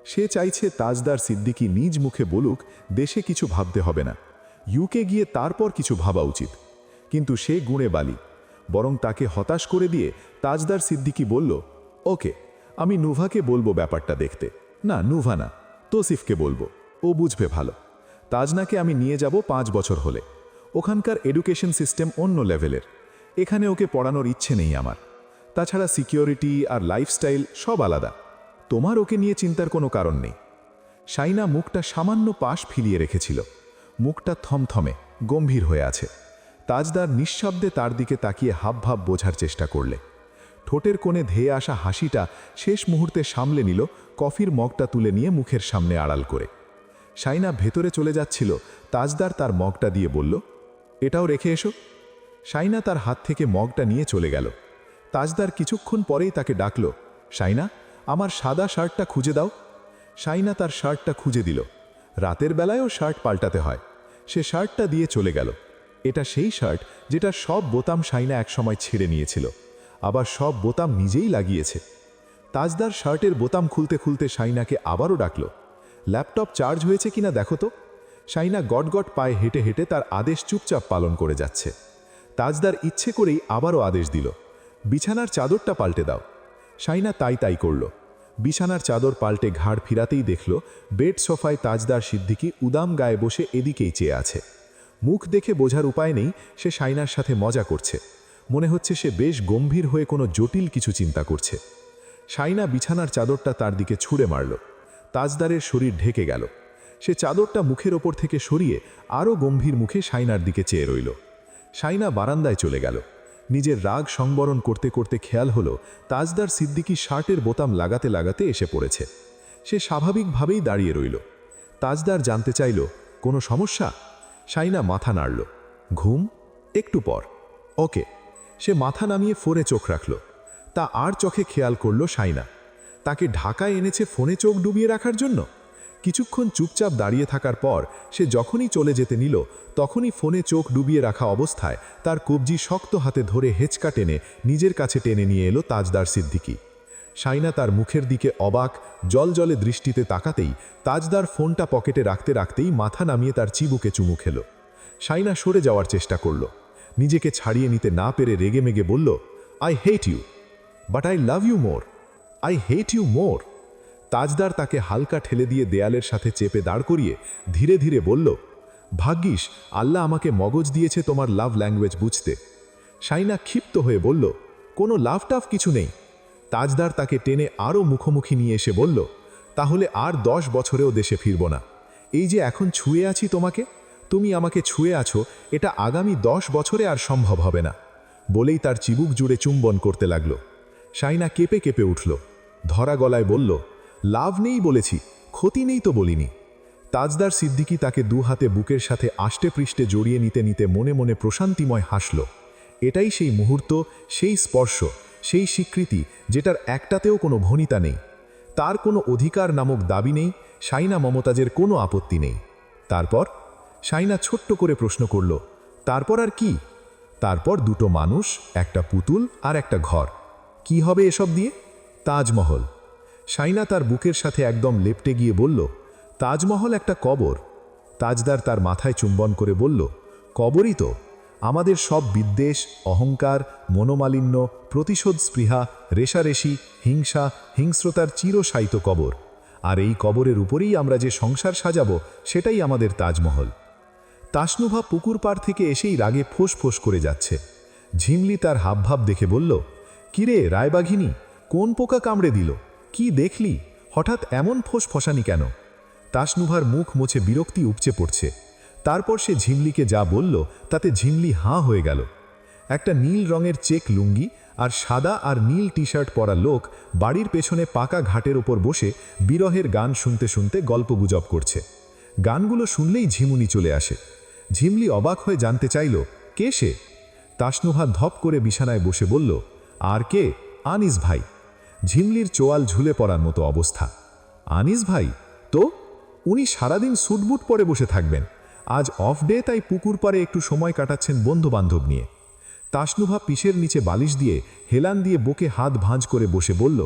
সে চাইছে তাজদার সিদ্দিকী নিজ মুখে বলুক দেশে কিছু ভাবতে হবে না, ইউকে গিয়ে তারপর কিছু ভাবা উচিত। কিন্তু সে গুঁড়ে বালি। বরং তাকে হতাশ করে দিয়ে তাজদার সিদ্দিকী বলল, ওকে, আমি নুভাকে বলবো ব্যাপারটা দেখতে। না, নুভা না, তৌসিফকে বলবো, ও বুঝবে ভালো। তাজনাকে আমি নিয়ে যাব 5 বছর হলে। ওখানকার এডুকেশন সিস্টেম অন্য লেভেলের। এখানে ওকে পড়ানোর ইচ্ছে নেই আমার। তাছাড়া সিকিউরিটি আর লাইফস্টাইল সব আলাদা। তোমার ওকে নিয়ে চিন্তার কোনো কারণ নেই। শাইনা মুখটা সামান্য পাশ ফিরিয়ে রেখেছিল। মুখটা থমথমে, গম্ভীর হয়ে আছে। তাজদার নিঃশব্দে তার দিকে তাকিয়ে হাবভাব বোঝার চেষ্টা করলে। ঠোঁটের কোণে ধেয়ে আসা হাসিটা শেষ মুহূর্তে সামলে নিল, কফির মগটা তুলে নিয়ে মুখের সামনে আড়াল করে। শাইনা ভেতরে চলে যাচ্ছিল, তাজদার তার মগটা দিয়ে বলল, এটাও রেখে এসো। শাইনা তার হাত থেকে মগটা নিয়ে চলে গেল। তাজদার কিছুক্ষণ পরেই তাকে ডাকল, শাইনা, আমার সাদা শার্টটা খুঁজে দাও। শাইনা তার শার্টটা খুঁজে দিল। রাতের বেলায়ও শার্ট পাল্টাতে হয়। সে শার্টটা দিয়ে চলে গেল। এটা সেই শার্ট যেটার সব বোতাম শাইনা একসময় ছিঁড়ে নিয়েছিল। আবার সব বোতাম নিজেই লাগিয়েছে। তাজদার শার্টের বোতাম খুলতে খুলতে শাইনাকে আবারও ডাকল, ল্যাপটপ চার্জ হয়েছে কিনা দেখো তো। শাইনা গটগট পায়ে হেঁটে হেঁটে তার আদেশ চুপচাপ পালন করে যাচ্ছে। তাজদার ইচ্ছে করেই আবারও আদেশ দিল, বিছানার চাদরটা পাল্টে দাও। শাইনা তাই করল। বিছানার চাদর পাল্টে ঘাড় ফিরাতেই দেখল বেড সোফায় তাজদার সিদ্দিকী উদাম গায়ে বসে এদিকেই চেয়ে আছে। মুখ দেখে বোঝার উপায় নেই সে শাইনার সাথে মজা করছে। মনে হচ্ছে সে বেশ গম্ভীর হয়ে কোনো জটিল কিছু চিন্তা করছে। শাইনা বিছানার চাদরটা তার দিকে ছুঁড়ে মারল। তাজদারের শরীর ঢেকে গেল। সে চাদরটা মুখের ওপর থেকে সরিয়ে আরও গম্ভীর মুখে শাইনার দিকে চেয়ে রইল। শাইনা বারান্দায় চলে গেল। নিজের রাগ সংবরণ করতে করতে খেয়াল হলো তাজদার সিদ্দিকী শার্টের বোতাম লাগাতে লাগাতে এসে পড়েছে। সে স্বাভাবিকভাবেই দাঁড়িয়ে রইল। তাজদার জানতে চাইল, কোনো সমস্যা? শাইনা মাথা নাড়ল। ঘুম? একটু পর। ওকে। সে মাথা নামিয়ে ফোনে চোখ রাখল। তা আর চোখে খেয়াল করল শাইনা। তাকে ঢাকায় এনেছে ফোনে চোখ ডুবিয়ে রাখার জন্য? কিছুক্ষণ চুপচাপ দাঁড়িয়ে থাকার পর সে যখনই চলে যেতে নিল তখনই ফোনে চোখ ডুবিয়ে রাখা অবস্থায় তার কবজি শক্ত হাতে ধরে হেঁচকা টেনে নিজের কাছে টেনে নিয়ে এলো তাজদার সিদ্দিকী। শাইনা তার মুখের দিকে অবাক জলজলে দৃষ্টিতে তাকাতেই তাজদার ফোনটা পকেটে রাখতে রাখতেই মাথা নামিয়ে তার চিবুকে চুমু খেল। শাইনা সরে যাওয়ার চেষ্টা করল। নিজেকে ছাড়িয়ে নিতে না পেরে রেগেমেগে বলল, I hate you, but I love you more. I hate you more. Tajdar তাকে হালকা ঠেলে দিয়ে দেয়ালের সাথে চেপে দাঁড় করিয়ে ধীরে ধীরে বলল, ভাগ্যিস আল্লাহ আমাকে মগজ দিয়েছে তোমার লাভ ল্যাঙ্গুয়েজ বুঝতে। শাইনা ক্ষিপ্ত হয়ে বলল, কোনো লাভ টাফ কিছু নেই। তাজদার তাকে টেনে আরও মুখোমুখি নিয়ে এসে বলল, তাহলে আর 10 বছরেও দেশে ফিরব না। এই যে এখন ছুঁয়ে আছি তোমাকে, তুমি আমাকে ছুঁয়ে আছো, এটা আগামী 10 বছরে আর সম্ভব হবে না। বলেই তার চিবুক জুড়ে চুম্বন করতে লাগল। শাইনা কেঁপে কেঁপে উঠল। ধরা গলায় বলল, লাভ নেই বলেছি, ক্ষতি নেই তো বলিনি। তাজদার সিদ্দিকী তাকে দু হাতে বুকের সাথে আষ্টে পৃষ্ঠে জড়িয়ে নিতে নিতে মনে মনে প্রশান্তিময় হাসল। এটাই সেই মুহূর্ত, সেই স্পর্শ, সেই স্বীকৃতি যেটার একটাতেও কোনো ভনিতা নেই। তার কোনো অধিকার নামক দাবি নেই, শাইনা মমতাজের কোনো আপত্তি নেই। তারপর? শাইনা ছোট্ট করে প্রশ্ন করল, তারপর আর কি? তারপর দুটো মানুষ, একটা পুতুল আর একটা ঘর। কি হবে এসব দিয়ে? তাজমহল। শাইনা তার বুকের সাথে একদম লেপটে গিয়ে বলল, তাজমহল একটা কবর। তাজদার তার মাথায় চুম্বন করে বলল, কবরই তো। আমাদের সব বিদ্বেষ, অহংকার, মনোমালিন্য, প্রতিশোধ স্পৃহা, রেষারেশি, হিংসা, হিংস্রতার চিরশায়িত কবর। আর এই কবরের উপরেই আমরা যে সংসার সাজাবো সেটাই আমাদের তাজমহল। তাসনুভা পুকুর পাড় থেকে এসেই রাগে ফোঁস করে যাচ্ছে। ঝিমলি তার হাবভাব দেখে বলল, কিরে রায়বাঘিনী, কোন পোকা কামড়ে দিল? কি দেখলি? হঠাৎ এমন ফোঁস-ফসানি কেন? তাসনুভার মুখ মুছে বিরক্তি উপচে পড়ছে। তারপর সে ঝিমলিকে যা বলল তাতে ঝিমলি হাঁ হয়ে গেল। একটা নীল রঙের চেক লুঙ্গি আর সাদা আর নীল টি শার্ট পরা লোক বাড়ির পেছনে পাকা ঘাটের ওপর বসে বিরহের গান শুনতে শুনতে গল্পগুজব করছে। গানগুলো শুনলেই ঝিমুনি চলে আসে। ঝিমলি অবাক হয়ে জানতে চাইল, কে সে? তাসনুভা ধপ করে বিছানায় বসে বলল, আর কে? আনিস ভাই। ঝিমলির চোয়াল ঝুলে পড়ার মতো অবস্থা। আনিস ভাই? তো উনি সারাদিন স্যুটবুট পরে বসে থাকবেন। আজ অফ ডে, তাই পুকুর পাড়ে একটু সময় কাটাচ্ছেন বন্ধুবান্ধব নিয়ে। তাসনুভা পিঠের নিচে বালিশ দিয়ে হেলান দিয়ে বুকে হাত ভাঁজ করে বসে বলল,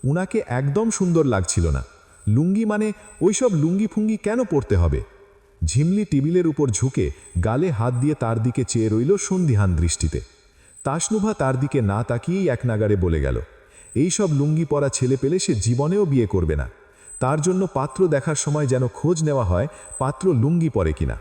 উনাকে একদম সুন্দর লাগছিল না। লুঙ্গি মানে ওইসব লুঙ্গি ফুঙ্গি কেন পরতে হবে? ঝিমলি টেবিলের উপর ঝুঁকে গালে হাত দিয়ে তার দিকে চেয়ে রইল সন্দিহান দৃষ্টিতে। তাসনুভা তার দিকে না তাকিয়েই এক নাগাড়ে বলে গেল, এইসব লুঙ্গি পরা ছেলে পেলে সে জীবনেও বিয়ে করবে না। তার জন্য পাত্র দেখার সময় যেন খোঁজ নেওয়া হয় পাত্র লুঙ্গি পরে কিনা।